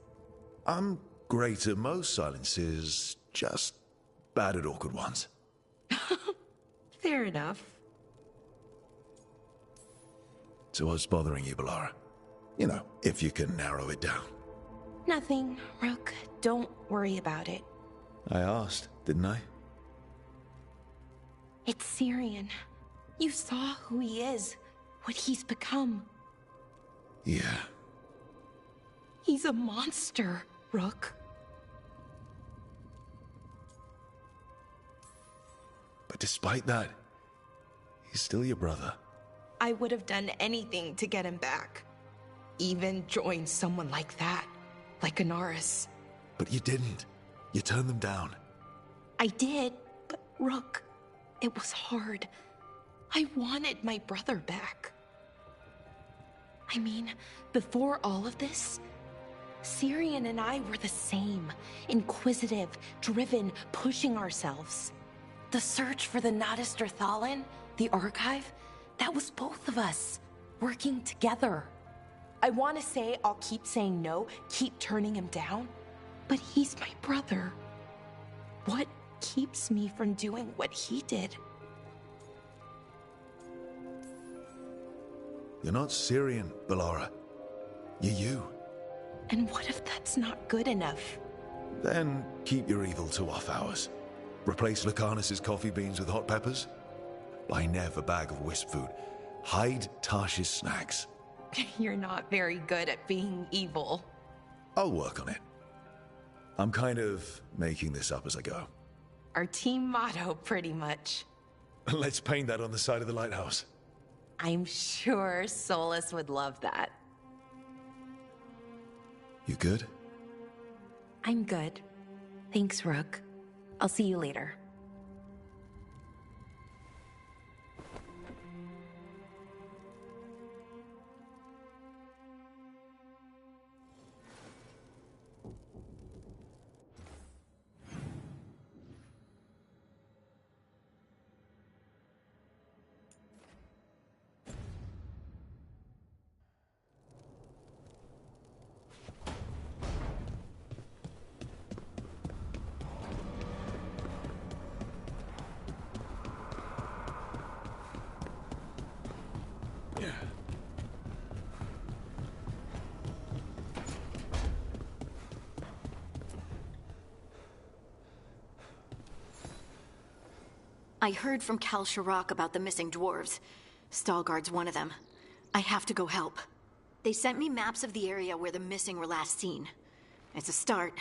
I'm great at most silences, just bad at awkward ones. Fair enough. So what's bothering you, Bellara? You know, if you can narrow it down. Nothing, Rook. Don't worry about it. I asked, didn't I? It's Syrian. You saw who he is, what he's become. Yeah. He's a monster, Rook. But despite that, he's still your brother. I would have done anything to get him back. Even join someone like that, like Anaris. But you didn't. You turned them down. I did, but Rook, it was hard. I wanted my brother back. I mean, before all of this, Syrian and I were the same. Inquisitive, driven, pushing ourselves. The search for the Nadister Thalin, the archive, that was both of us, working together. I want to say I'll keep saying no, keep turning him down, but he's my brother. What keeps me from doing what he did? You're not Syrian, Bellara. You're you. And what if that's not good enough? Then keep your evil to off hours. Replace Lucanus's coffee beans with hot peppers. Buy Nev a bag of wisp food. Hide Tarsh's snacks. You're not very good at being evil. I'll work on it. I'm kind of making this up as I go. Our team motto, pretty much. Let's paint that on the side of the lighthouse. I'm sure Solus would love that. You good? I'm good. Thanks, Rook. I'll see you later. I heard from Kal Shirak about the missing dwarves. Stalguard's one of them. I have to go help. They sent me maps of the area where the missing were last seen. It's a start.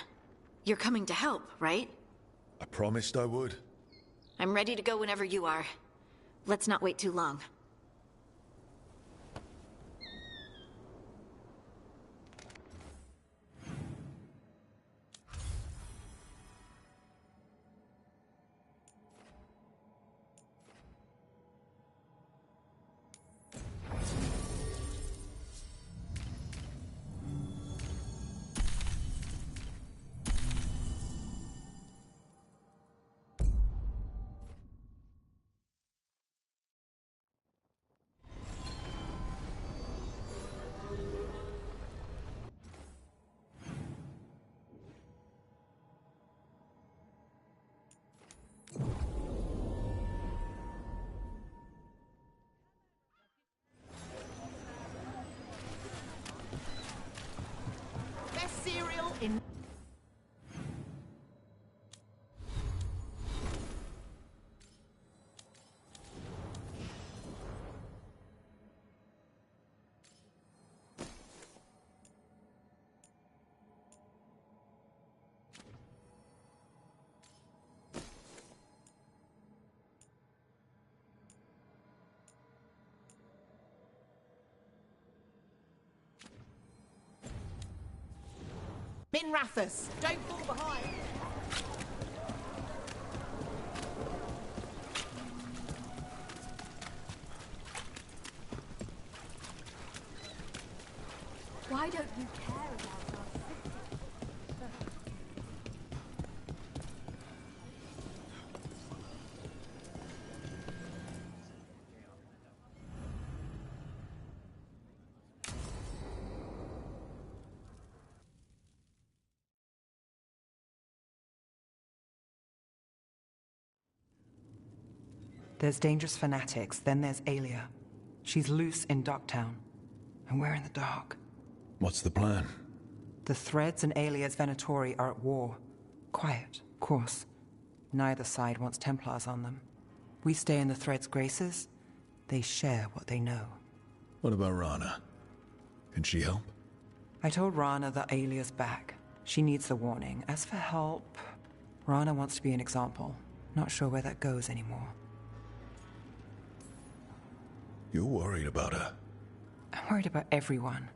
You're coming to help, right? I promised I would. I'm ready to go whenever you are. Let's not wait too long. Minrathus, don't fall behind! Why don't you care about us? There's dangerous fanatics, then there's Aelia. She's loose in Ducktown, and we're in the dark. What's the plan? The Threads and Aelia's Venatori are at war. Quiet, of course. Neither side wants Templars on them. We stay in the Threads' graces. They share what they know. What about Rana? Can she help? I told Rana that Aelia's back. She needs the warning. As for help, Rana wants to be an example. Not sure where that goes anymore. You're worried about her. I'm worried about everyone.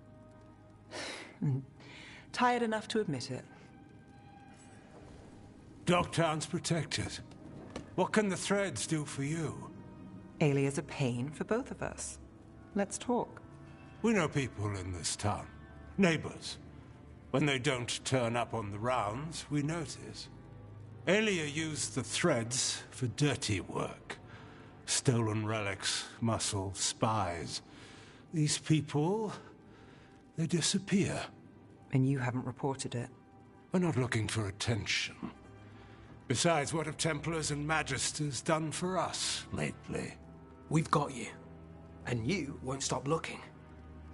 Tired enough to admit it. Dogtown's protected. What can the Threads do for you? Aelia's a pain for both of us. Let's talk. We know people in this town. Neighbors. When they don't turn up on the rounds, we notice. Aelia used the Threads for dirty work. Stolen relics, muscle, spies. These people, they disappear. And you haven't reported it? We're not looking for attention. Besides, what have Templars and Magisters done for us lately? We've got you. And you won't stop looking.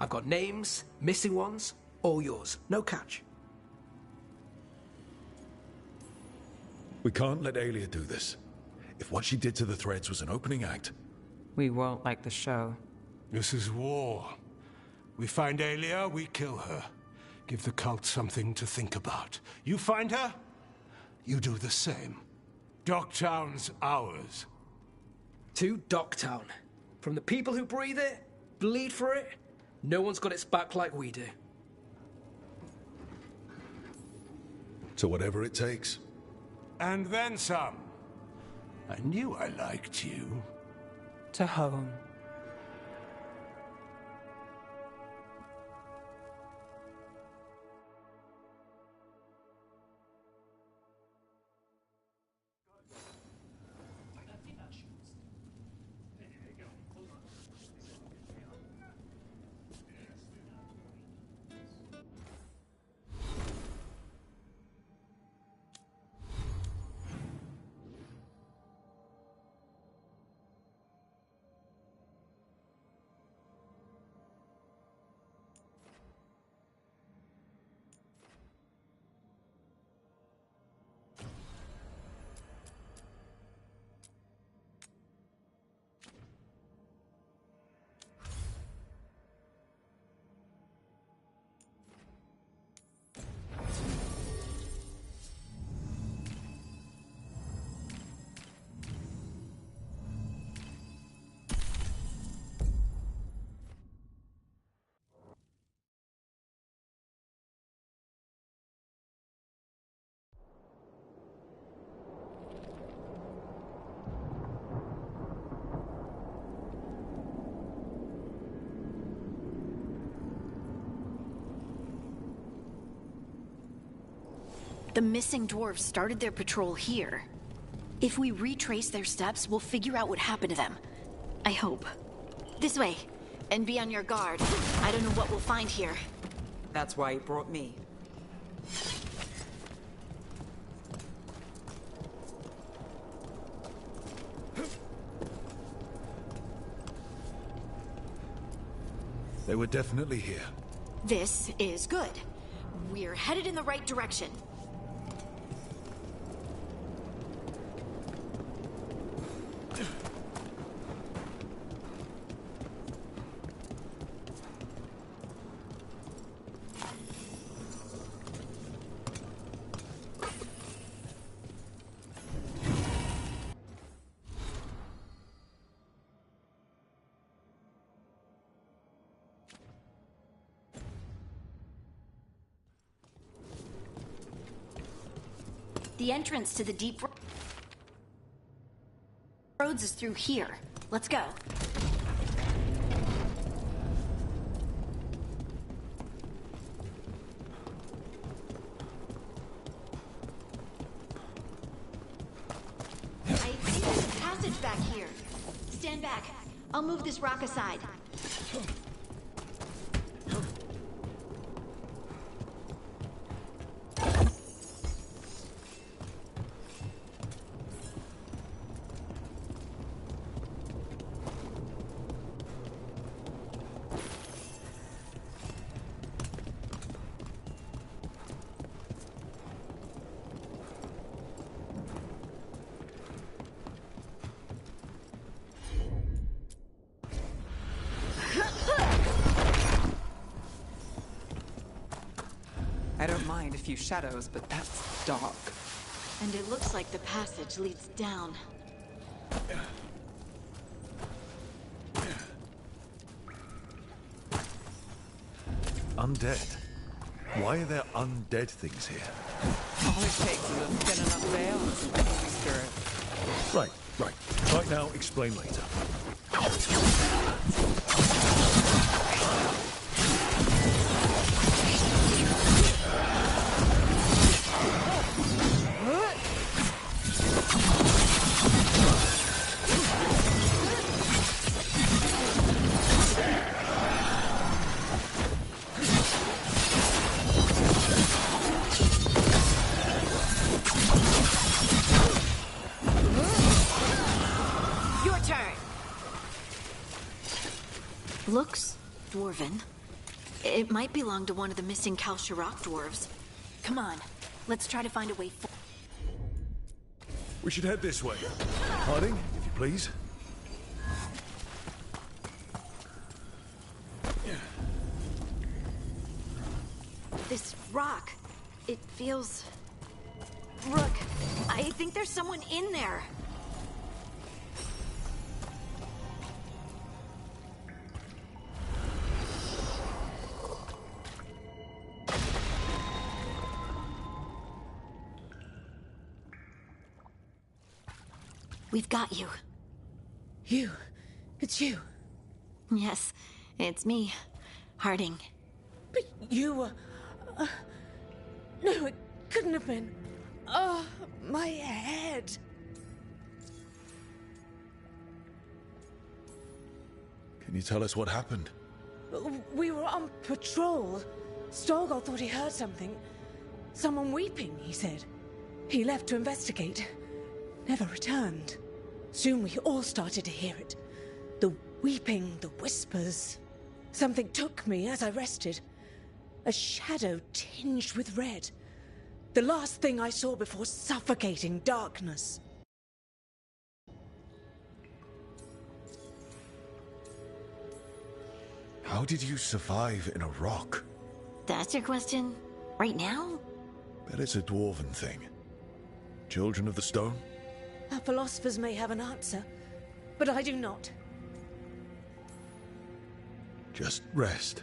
I've got names, missing ones, all yours. No catch. We can't let Aelia do this. If what she did to the threads was an opening act... We won't like the show. This is war. We find Aelia, we kill her. Give the cult something to think about. You find her, you do the same. Docktown's ours. To Docktown. From the people who breathe it, bleed for it, no one's got its back like we do. To whatever it takes. And then some. I knew I liked you. To home. The missing dwarves started their patrol here. If we retrace their steps, we'll figure out what happened to them. I hope. This way. And be on your guard. I don't know what we'll find here. That's why he brought me. They were definitely here. This is good. We're headed in the right direction. The entrance to the deep roads is through here. Let's go. I think there's a passage back here. Stand back. I'll move this rock aside. I don't mind a few shadows, but that's dark. And it looks like the passage leads down. Undead? Why are there undead things here? All it takes is a thin enough veil and some angry spirit. Right. Right now, explain later. Looks dwarven. It might belong to one of the missing Kalsharok dwarves. Come on, let's try to find a way forward. We should head this way. Harding, if you please. This rock, it feels... Rook, I think there's someone in there. We've got you. You? It's you? Yes, it's me, Harding. But you were... no, it couldn't have been. Oh, my head. Can you tell us what happened? We were on patrol. Stalgard thought he heard something. Someone weeping, he said. He left to investigate. Never returned. Soon we all started to hear it. The weeping, the whispers. Something took me as I rested. A shadow tinged with red. The last thing I saw before suffocating darkness. How did you survive in a rock? That's your question? Right now? Bet it's a dwarven thing. Children of the stone? Our philosophers may have an answer, but I do not. Just rest.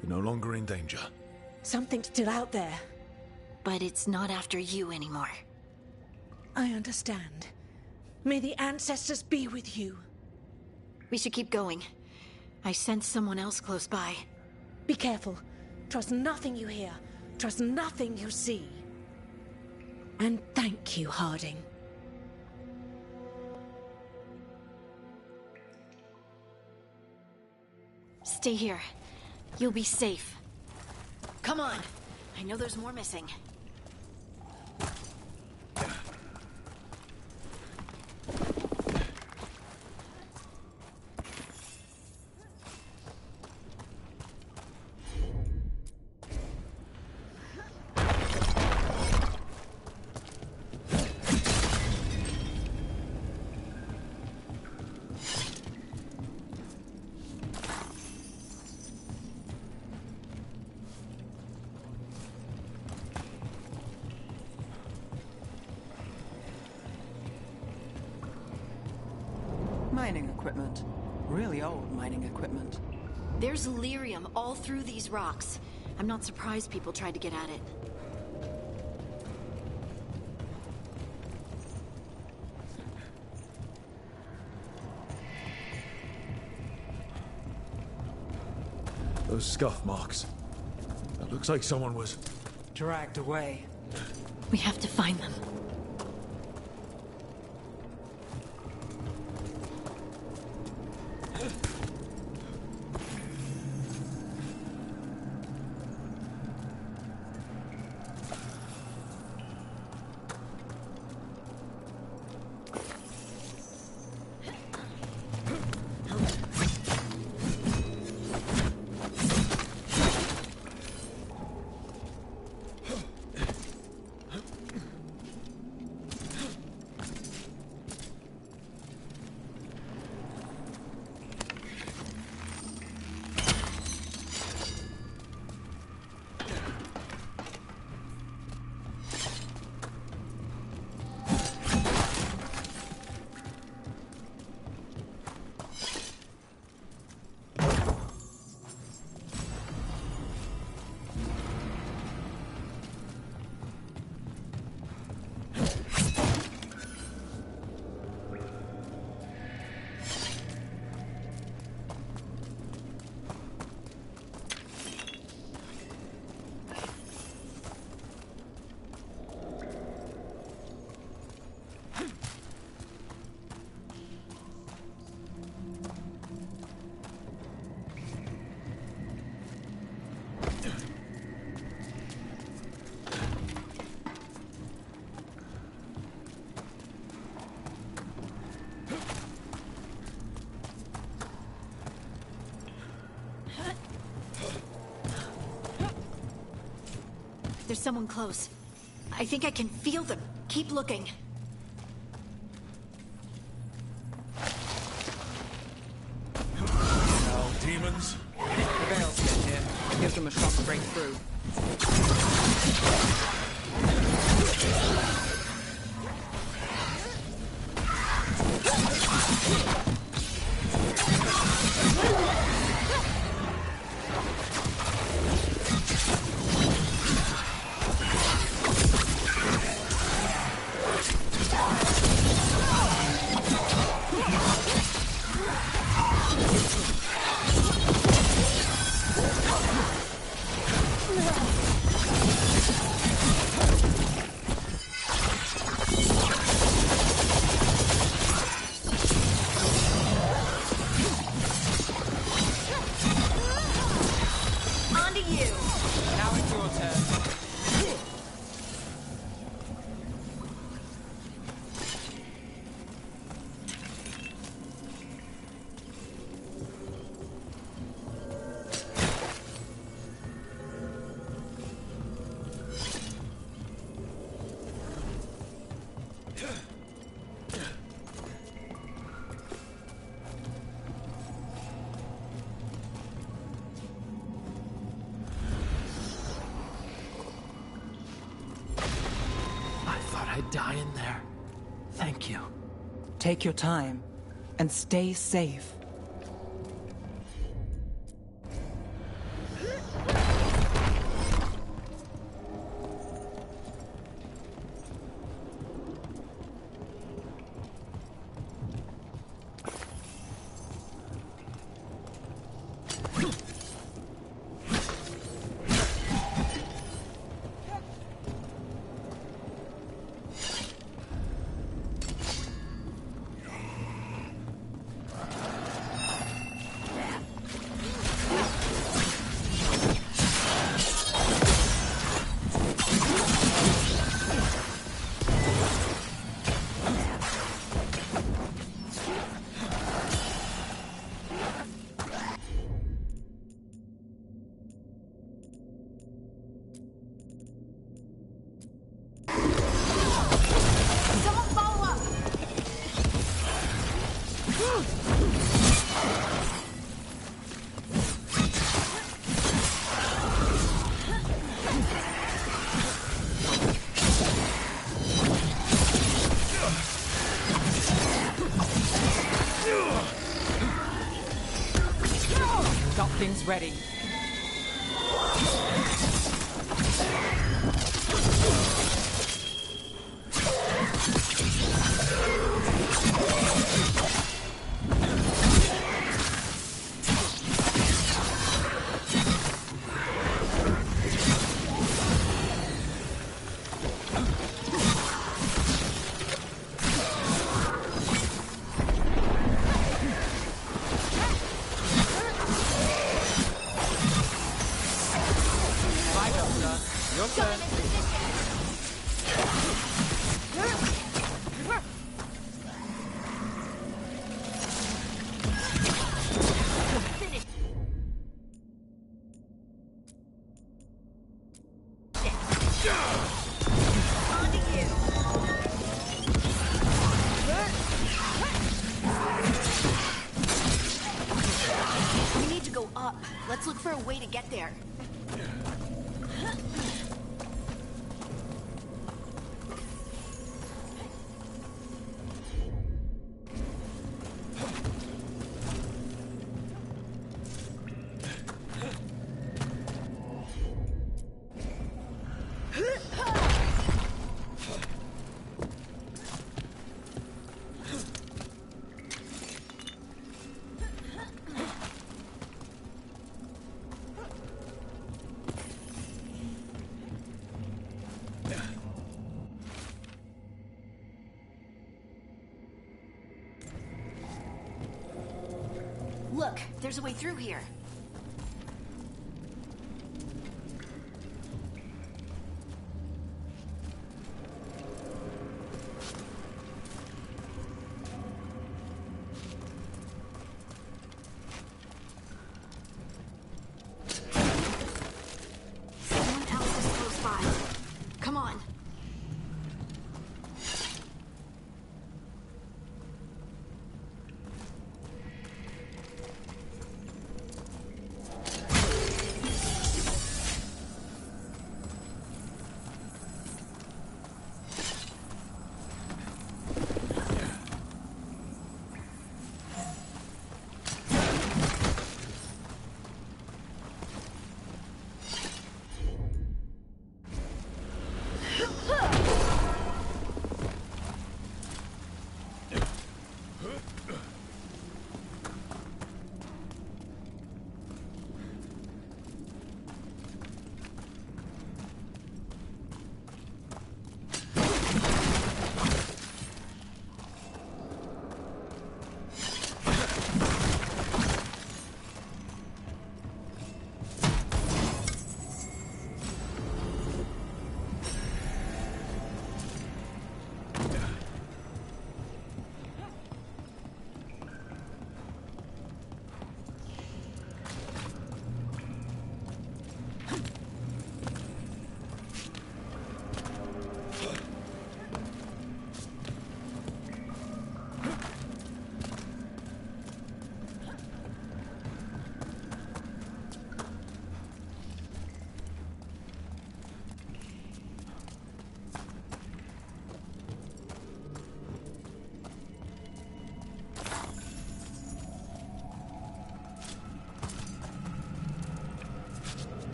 You're no longer in danger. Something's still out there. But it's not after you anymore. I understand. May the ancestors be with you. We should keep going. I sense someone else close by. Be careful. Trust nothing you hear. Trust nothing you see. And thank you, Harding. Stay here. You'll be safe. Come on. I know there's more missing. Mining equipment. Really old mining equipment. There's lyrium all through these rocks. I'm not surprised people tried to get at it. Those scuff marks. It looks like someone was... dragged away. We have to find them. There's someone close. I think I can feel them. Keep looking. I'd die in there. Thank you. Take your time and stay safe. Got things ready. We need to go up. Let's look for a way to get there. Look, there's a way through here. Someone else is close by. Come on.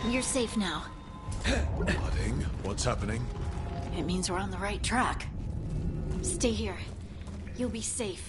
You're safe now. Harding, what's happening? It means we're on the right track. Stay here. You'll be safe.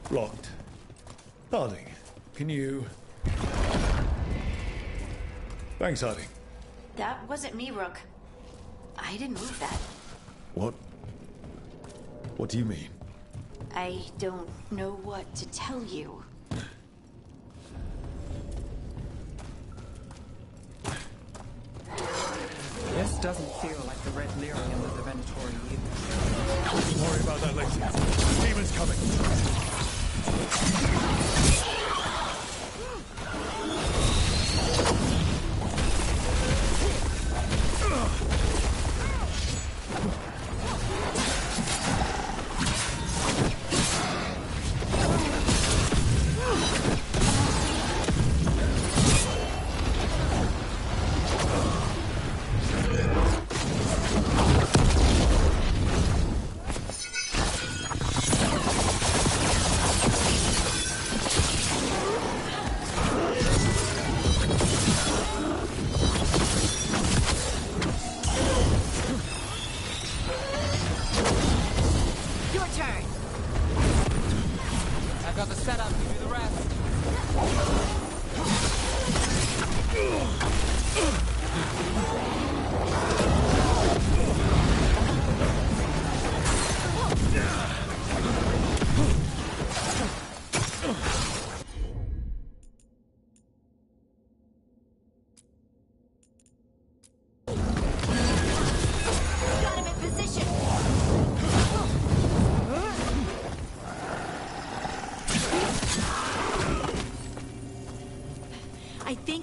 Locked. Harding, can you... Thanks, Harding. That wasn't me, Rook. I didn't move that. What? What do you mean? I don't know what to tell you. This doesn't feel like the Red Lyrium of the Venatori either. Don't worry about that later. Demon's coming.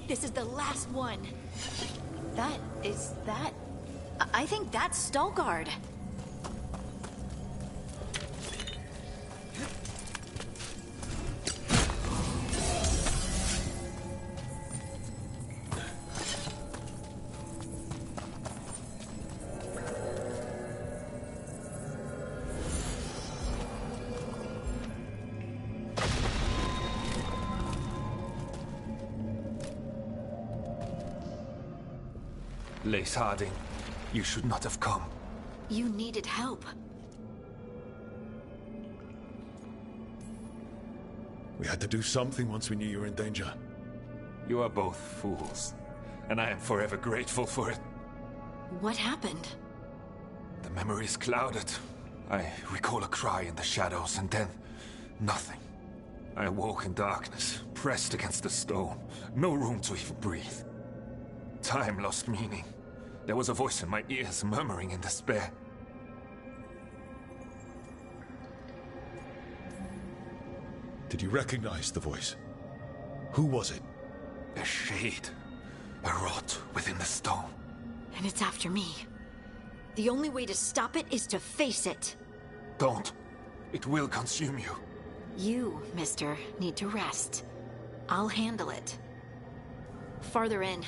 This is the last one. I think that's Veilguard. Lace Harding, you should not have come. You needed help. We had to do something once we knew you were in danger. You are both fools, and I am forever grateful for it. What happened? The memory is clouded. I recall a cry in the shadows, and then nothing. I awoke in darkness, pressed against the stone. No room to even breathe. Time lost meaning. There was a voice in my ears murmuring in despair. Did you recognize the voice? Who was it? A shade. A rot within the stone. And it's after me. The only way to stop it is to face it. Don't. It will consume you. You, mister, need to rest. I'll handle it. Farther in.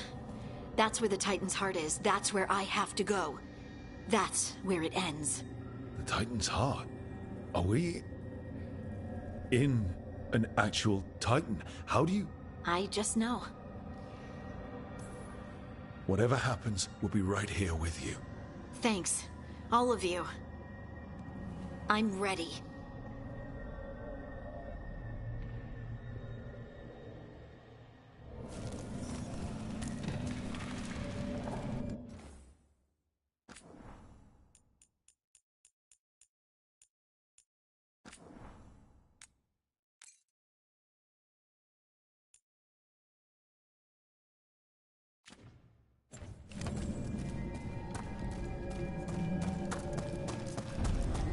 That's where the Titan's heart is. That's where I have to go. That's where it ends. The Titan's heart? Are we in an actual Titan? How do you... I just know. Whatever happens, we'll be right here with you. Thanks. All of you. I'm ready.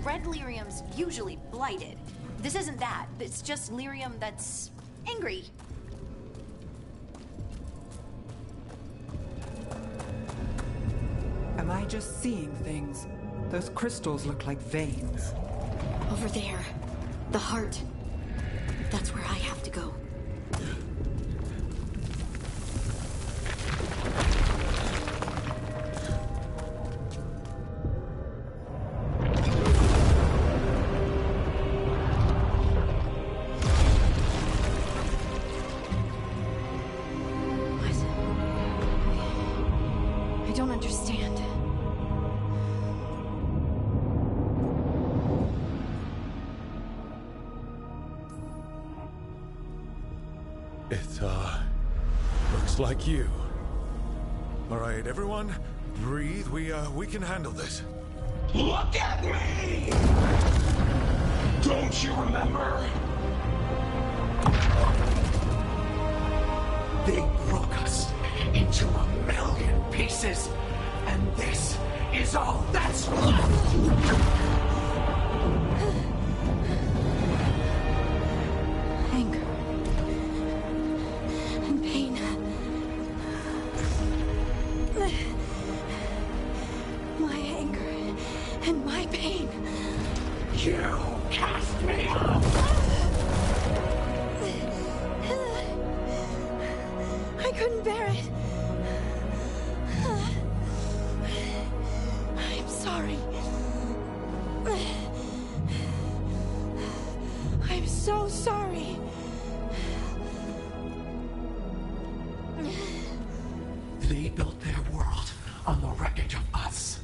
Red lyrium's usually blighted. This isn't that. It's just lyrium that's angry. Am I just seeing things? Those crystals look like veins. Over there. The heart. That's where I have to go. I don't understand. It, looks like you. All right, everyone, breathe. We can handle this. Look at me! Don't you remember? They broke us into 1,000,000 pieces, and this is all that's left! Anger and pain. My anger and my pain. You cast me off! I couldn't bear it. I'm sorry. I'm so sorry. They built their world on the wreckage of us.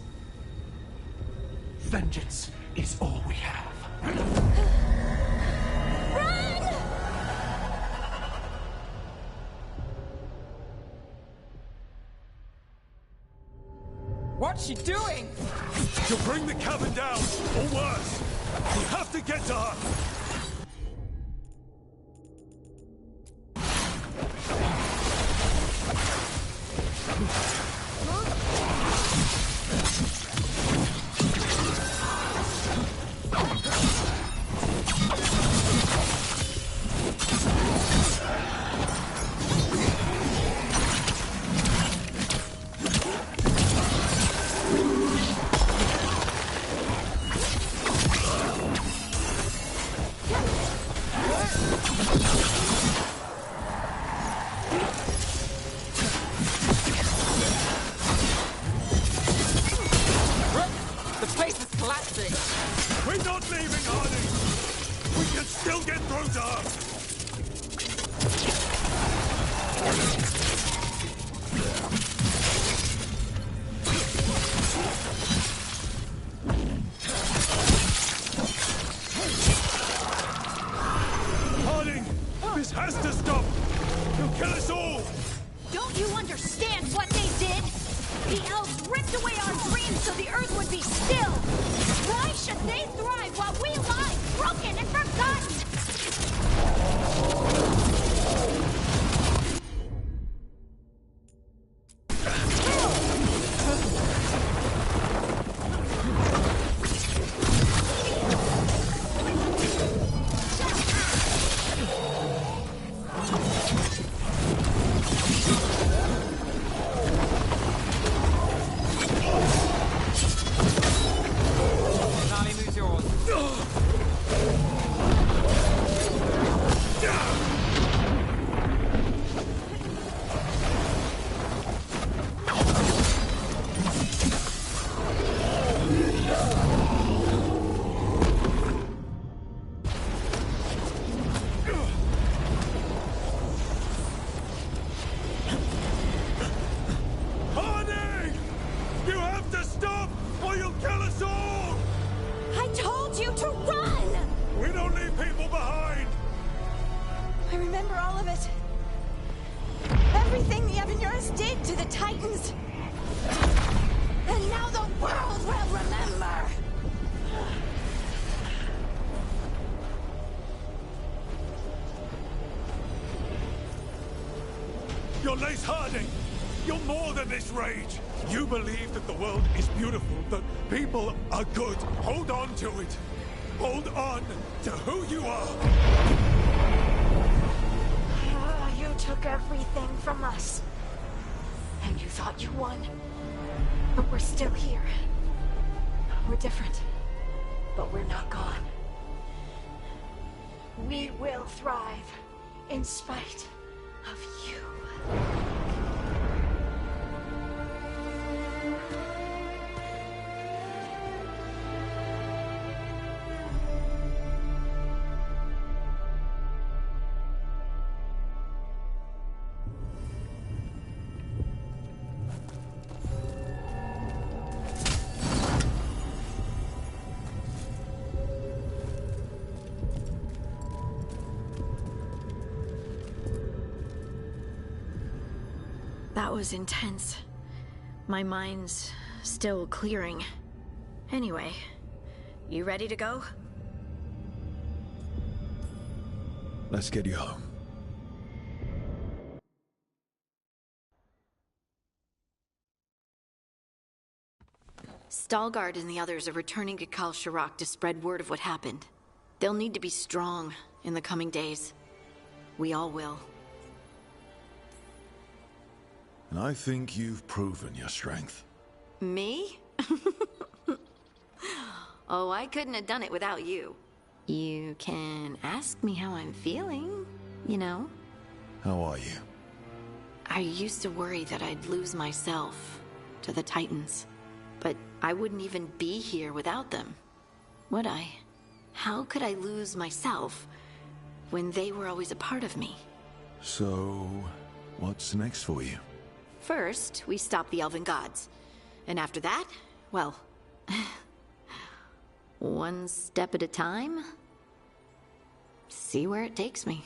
Vengeance is all we have. What's she doing? She'll bring the cabin down, or worse. We have to get to her. The place is collapsing. We're not leaving, Harding. We can still get through to her. Harding! This has to stop! You'll kill us all! Don't you understand what they did? The elves ripped away our dreams so the earth would be still. Why should they thrive while we lie, broken and forgotten? You're Lace Harding! You're more than this rage! You believe that the world is beautiful, that people are good. Hold on to it! Hold on to who you are! You took everything from us. And you thought you won. But we're still here. We're different. But we're not gone. We will thrive in spite of you. That was intense. My mind's still clearing. Anyway, you ready to go? Let's get you home. Stalguard and the others are returning to Kal Shirak to spread word of what happened. They'll need to be strong in the coming days. We all will. And I think you've proven your strength. Me? Oh, I couldn't have done it without you. You can ask me how I'm feeling, you know? How are you? I used to worry that I'd lose myself to the Titans. But I wouldn't even be here without them, would I? How could I lose myself when they were always a part of me? So, what's next for you? First, we stop the Elven Gods. And after that, well, one step at a time. See where it takes me.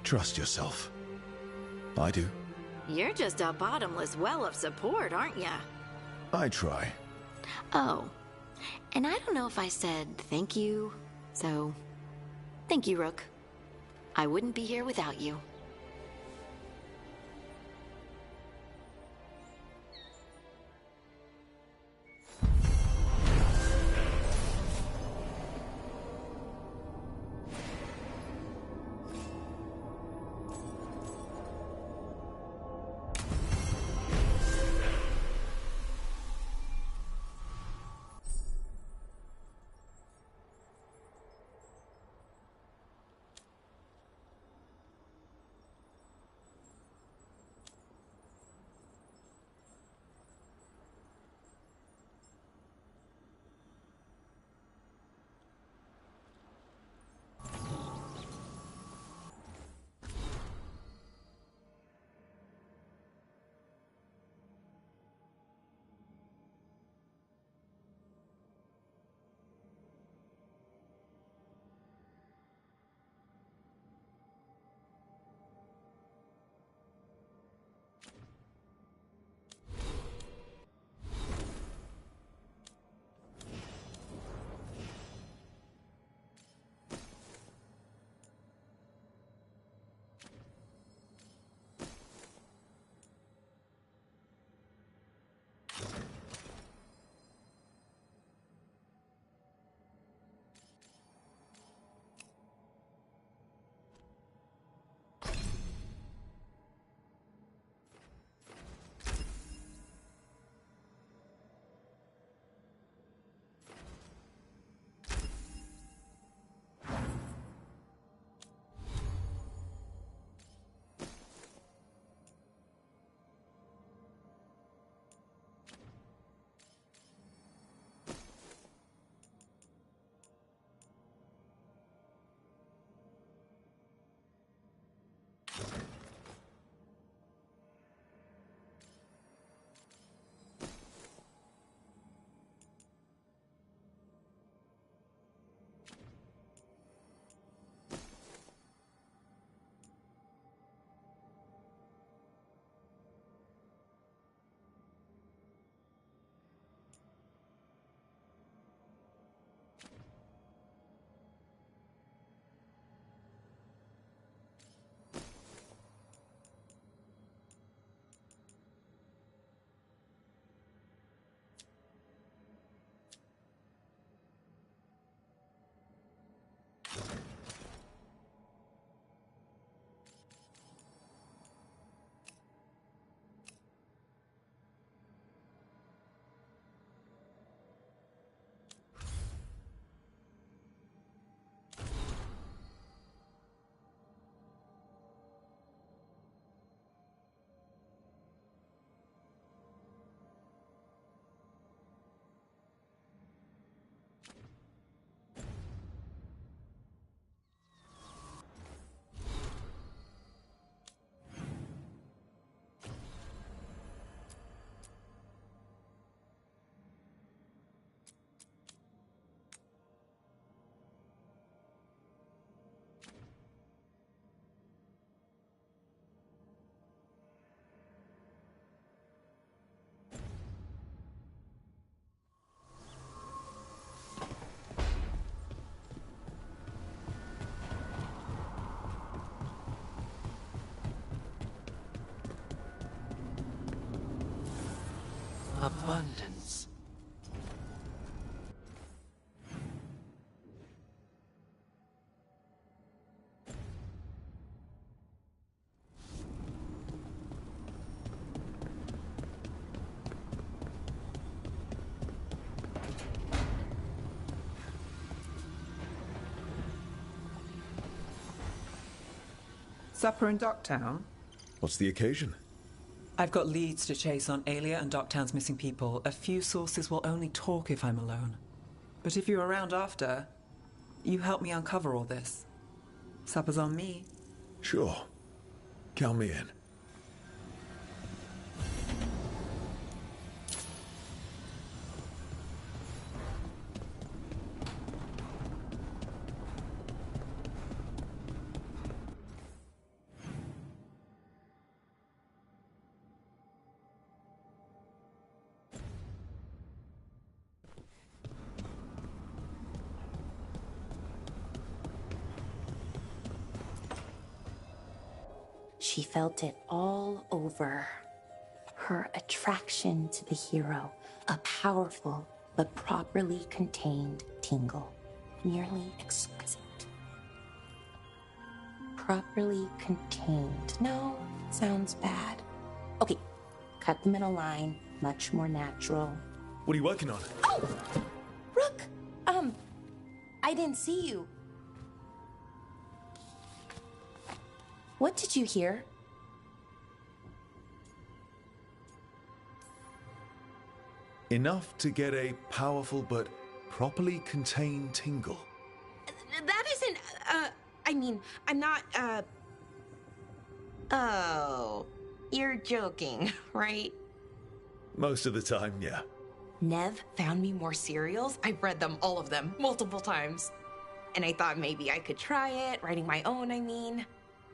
Trust yourself. I do. You're just a bottomless well of support, aren't ya? I try. Oh, and I don't know if I said thank you, so thank you, Rook. I wouldn't be here without you. abundance. Supper in Docktown? What's the occasion? I've got leads to chase on Alia and Docktown's missing people. A few sources will only talk if I'm alone. But if you're around after, you help me uncover all this. Supper's on me. Sure. Count me in. She felt it all over. Her attraction to the hero, a powerful but properly contained tingle, nearly exquisite. Properly contained. No, sounds bad. Okay, cut the middle line, much more natural. What are you working on? Oh! Rook! I didn't see you. What did you hear? Enough to get a powerful but properly contained tingle. That isn't, I mean, I'm not, Oh, you're joking, right? Most of the time, yeah. Nev found me more cereals. I've read them, all of them, multiple times. And I thought maybe I could try it, writing my own, I mean.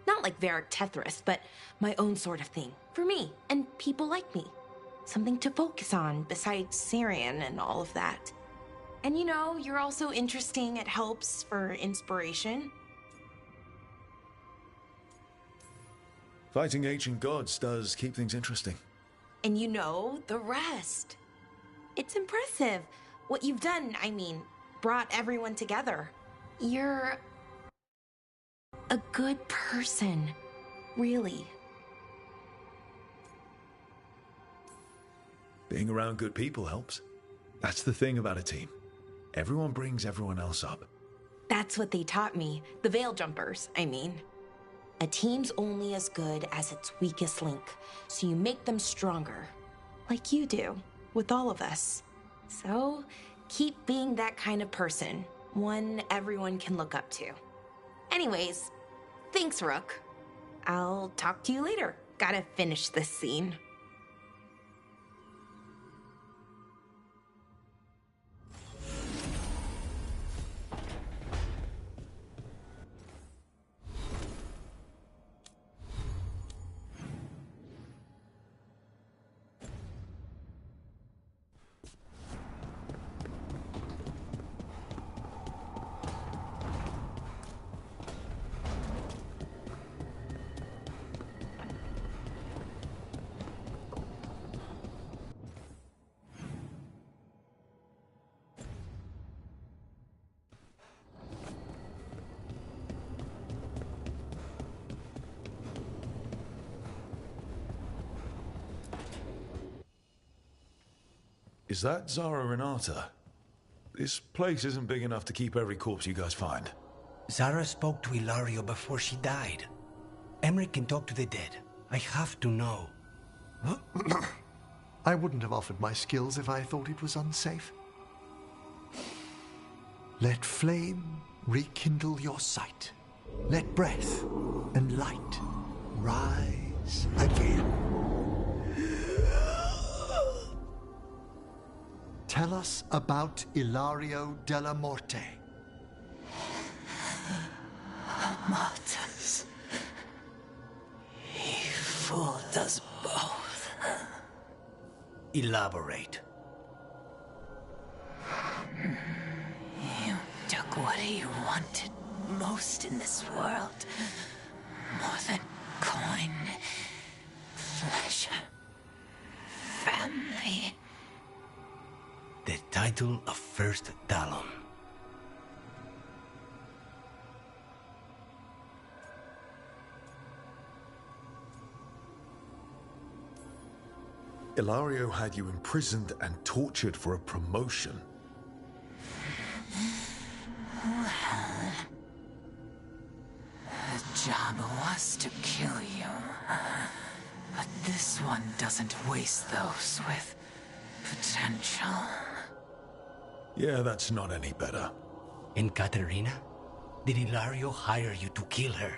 Not like Varric Tethris, but my own sort of thing. For me, and people like me. Something to focus on, besides Syrian and all of that. And you know, you're also interesting. It helps for inspiration. Fighting ancient gods does keep things interesting. And you know the rest. It's impressive. What you've done, I mean, brought everyone together. You're a good person, really. Being around good people helps. That's the thing about a team. Everyone brings everyone else up. That's what they taught me. The Veil Jumpers, I mean. A team's only as good as its weakest link, so you make them stronger. Like you do, with all of us. So, keep being that kind of person. One everyone can look up to. Anyways, thanks, Rook. I'll talk to you later. Gotta finish this scene. Is that Zara Renata? This place isn't big enough to keep every corpse you guys find. Zara spoke to Ilario before she died. Emmerich can talk to the dead. I have to know. I wouldn't have offered my skills if I thought it was unsafe. Let flame rekindle your sight. Let breath and light rise again. Tell us about Ilario della Morte. Martyrs. He fooled us both. Elaborate. You took what he wanted most in this world. More than coin, pleasure, family. title of First Talon. Ilario had you imprisoned and tortured for a promotion. Well, the job was to kill you. But this one doesn't waste those with potential. Yeah, that's not any better. And Katerina? Did Ilario hire you to kill her?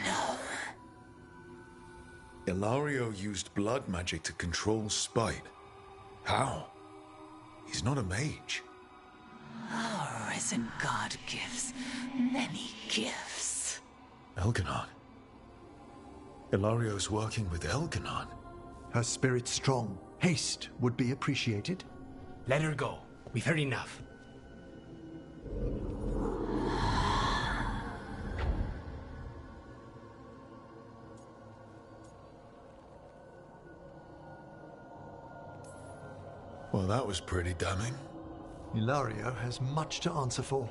No. Ilario used blood magic to control Spite. How? He's not a mage. Our risen god gives many gifts. Elganon. Ilario's working with Elganon. Her spirit's strong. Haste would be appreciated. Let her go. We've heard enough. Well, that was pretty damning. Ilario has much to answer for.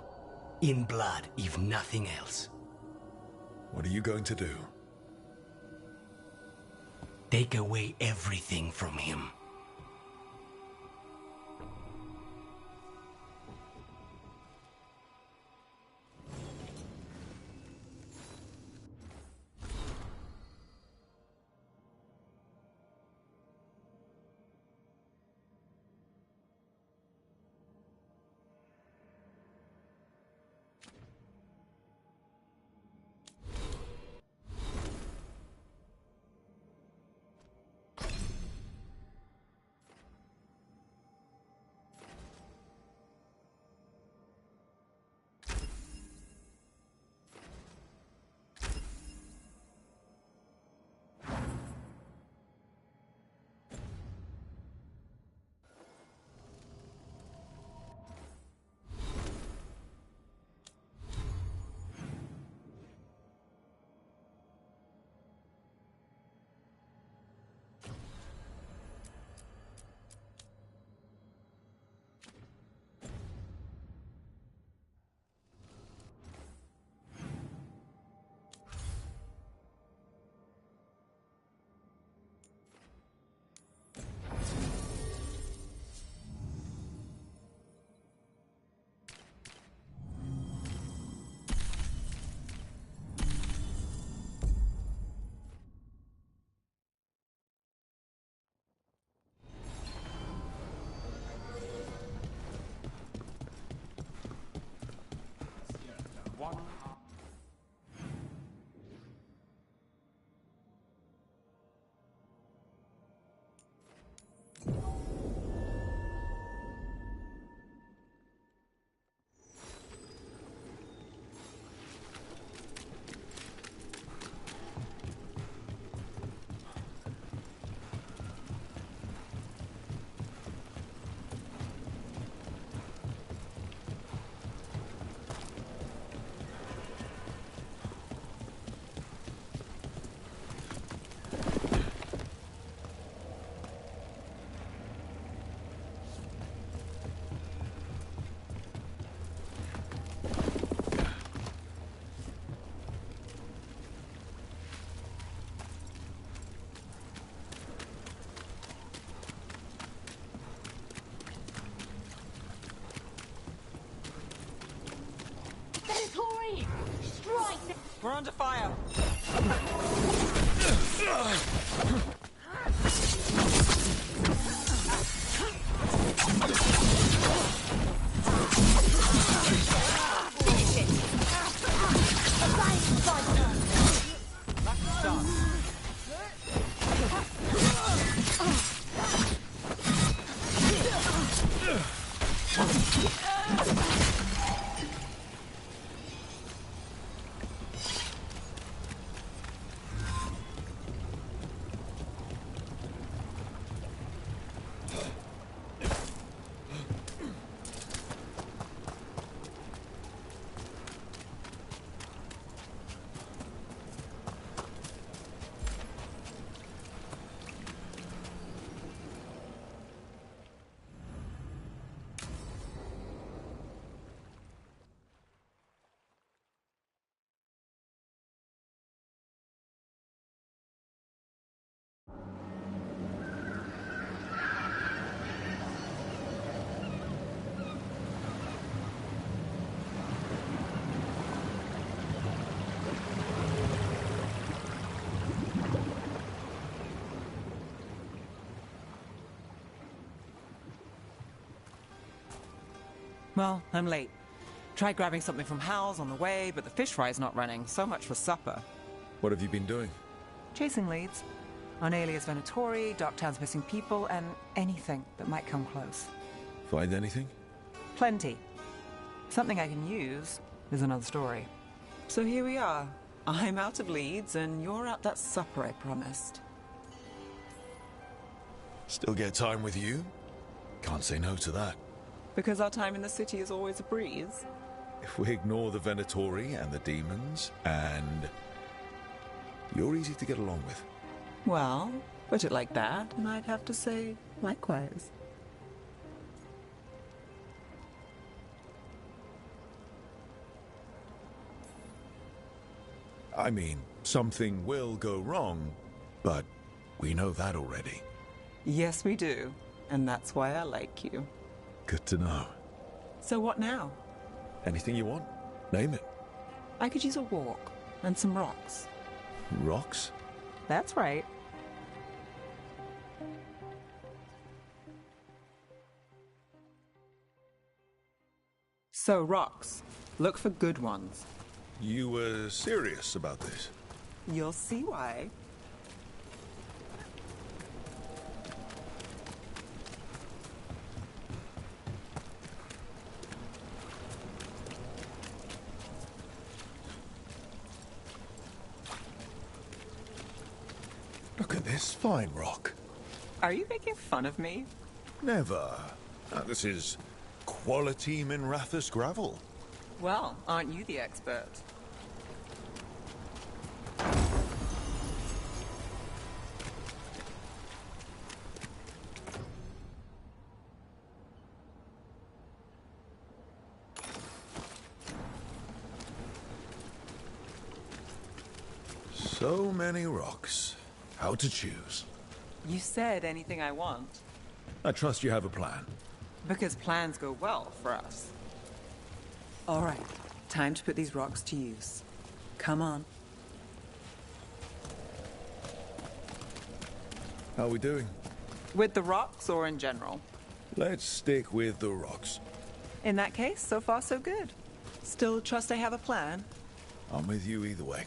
In blood, if nothing else. What are you going to do? Take away everything from him. We're under fire. Well, I'm late. Tried grabbing something from Hal's on the way, but the fish fry's not running. So much for supper. What have you been doing? Chasing leads. On Alias Venatori, Docktown's missing people, and anything that might come close. Find anything? Plenty. Something I can use is another story. So here we are. I'm out of leads, and you're at that supper I promised. Still get time with you? Can't say no to that. Because our time in the city is always a breeze. If we ignore the Venatori and the demons, and... you're easy to get along with. Well, put it like that, and I'd have to say likewise. I mean, something will go wrong, but we know that already. Yes, we do. And that's why I like you. Good to know. So what now? Anything you want? Name it. I could use a walk and some rocks. Rocks? That's right. So, rocks. Look for good ones. You were serious about this? You'll see why. Look at this fine rock. Are you making fun of me? Never. This is quality Minrathous gravel. Well, aren't you the expert? So many rocks. How to choose? You said anything I want. I trust you have a plan. Because plans go well for us. All right, time to put these rocks to use. Come on. How are we doing? With the rocks or in general? Let's stick with the rocks. In that case, so far so good. Still trust I have a plan? I'm with you either way.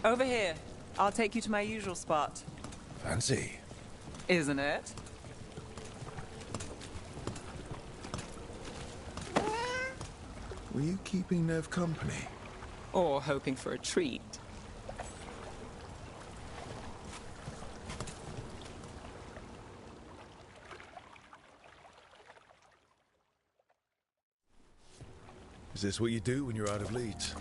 Over here. I'll take you to my usual spot. Fancy. Isn't it? Were you keeping Nev company? Or hoping for a treat. Is this what you do when you're out of leads?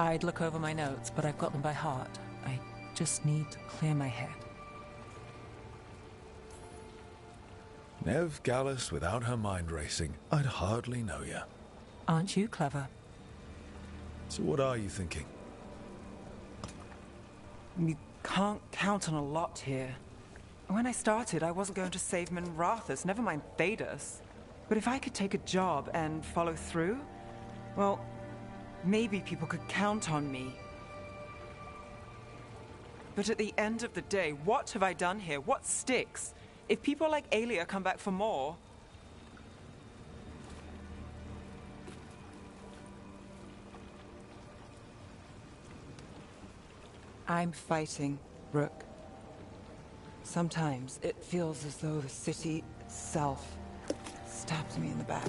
I'd look over my notes, but I've got them by heart. I just need to clear my head. Nev Gallus without her mind racing. I'd hardly know you. Aren't you clever? So what are you thinking? You can't count on a lot here. When I started, I wasn't going to save Minrathous, never mind Thedas. But if I could take a job and follow through, well, maybe people could count on me. But at the end of the day, what have I done here? What sticks? If people like Aelia come back for more... I'm fighting, Rook. Sometimes it feels as though the city itself stabs me in the back.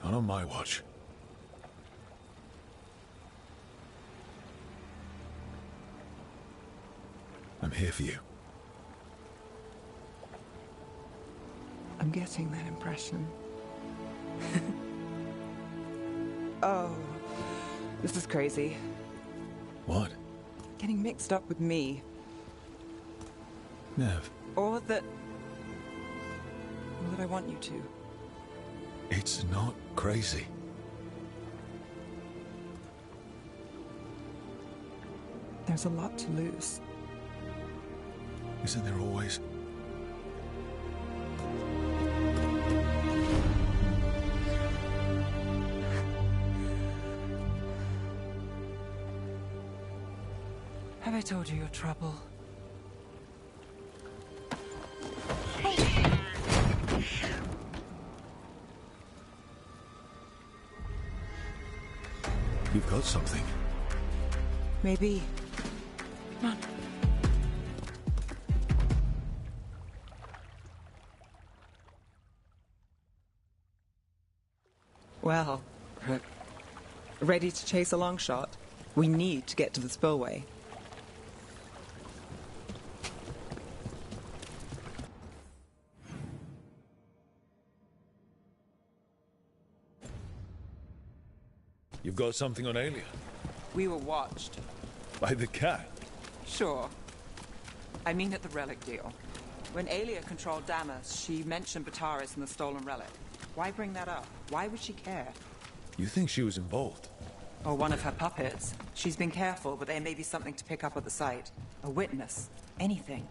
Not on my watch. I'm here for you. I'm getting that impression. Oh, this is crazy. What? Getting mixed up with me. Nev. Or that I want you to. It's not crazy. There's a lot to lose. Isn't there always? Have I told you your trouble? You've got something. Maybe. Come on. Well, ready to chase a long shot? We need to get to the spillway. You've got something on Aelia? We were watched. By the cat? Sure. I mean at the relic deal. When Aelia controlled Damas, she mentioned Bataris and the stolen relic. Why bring that up? Why would she care? You think she was involved? Or one of her puppets. She's been careful, but there may be something to pick up at the site. A witness. Anything.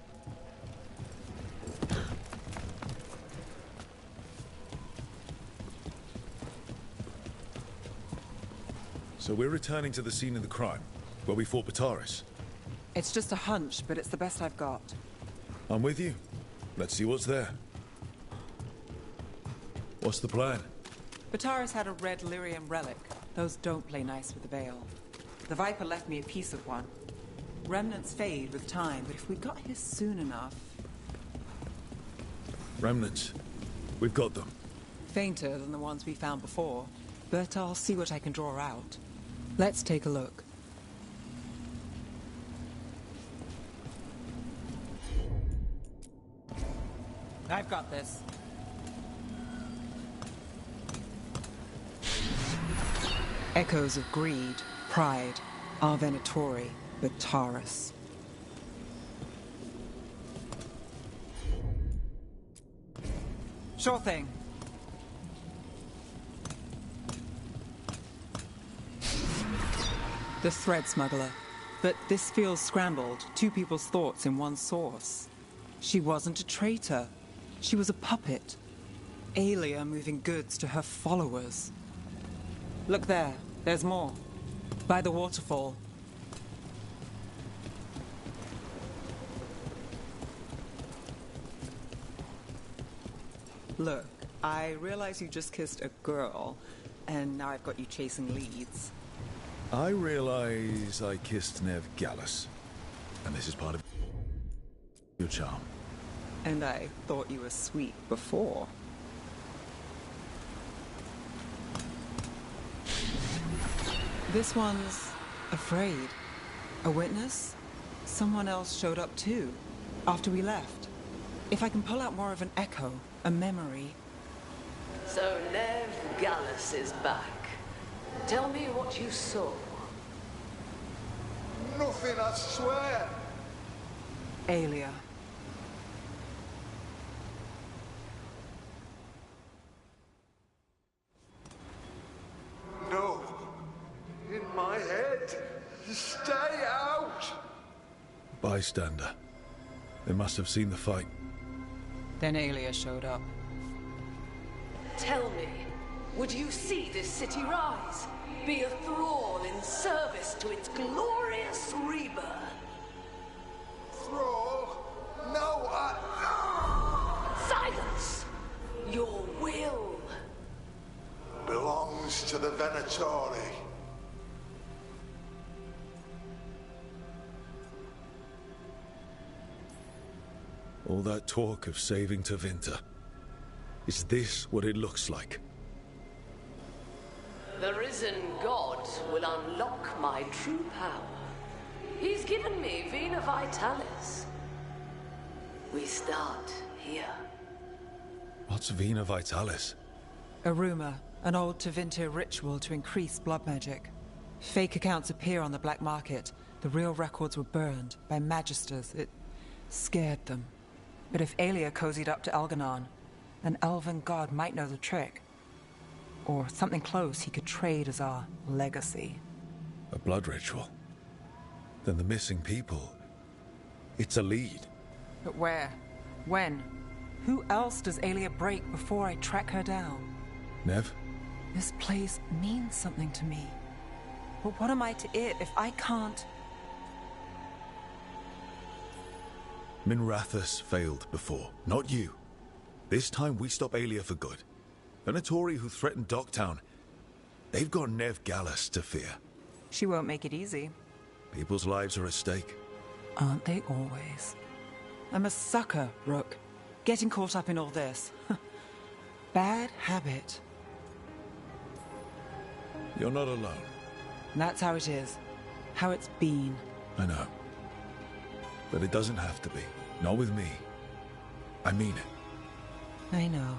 So we're returning to the scene of the crime, where we fought Bataris. It's just a hunch, but it's the best I've got. I'm with you. Let's see what's there. What's the plan? Bataris had a red lyrium relic. Those don't play nice with the Veil. The Viper left me a piece of one. Remnants fade with time, but if we got here soon enough... Remnants. We've got them. Fainter than the ones we found before, but I'll see what I can draw out. Let's take a look. I've got this. Echoes of greed, pride, our Venatori, Bataris. Sure thing. The thread smuggler. But this feels scrambled. Two people's thoughts in one source. She wasn't a traitor. She was a puppet. Aelia moving goods to her followers. Look there. There's more. By the waterfall. Look, I realize you just kissed a girl, and now I've got you chasing leads. I realize I kissed Nev Gallus, and this is part of your charm. And I thought you were sweet before. This one's afraid. A witness? Someone else showed up too, after we left. If I can pull out more of an echo, a memory... So Nev Gallus is back. Tell me what you saw. Nothing, I swear. Aelia. No. In my head. Stay out. Bystander. They must have seen the fight. Then Aelia showed up. Tell me, would you see this city rise? Be a thrall in service to its glorious rebirth? Thrall? No, Silence! Your will belongs to the Venatori. All that talk of saving Tevinter. Is this what it looks like? The risen god will unlock my true power. He's given me Vena Vitalis. We start here. What's Vena Vitalis? A rumor, an old Tevinter ritual to increase blood magic. Fake accounts appear on the black market. The real records were burned by magisters. It scared them. But if Aelia cozied up to Elganon, an elven god might know the trick. Or something close he could trade as our legacy. A blood ritual. then the missing people. It's a lead. But where? When? Who else does Aelia break before I track her down? Nev? This place means something to me. But what am I to it if I can't? Minrathous failed before, not you. This time we stop Aelia for good. Venatori, who threatened Docktown, they've got Nev Gallus to fear. She won't make it easy. People's lives are at stake. Aren't they always? I'm a sucker, Rook. Getting caught up in all this. Bad habit. You're not alone. That's how it is. How it's been. I know. But it doesn't have to be. Not with me. I mean it. I know.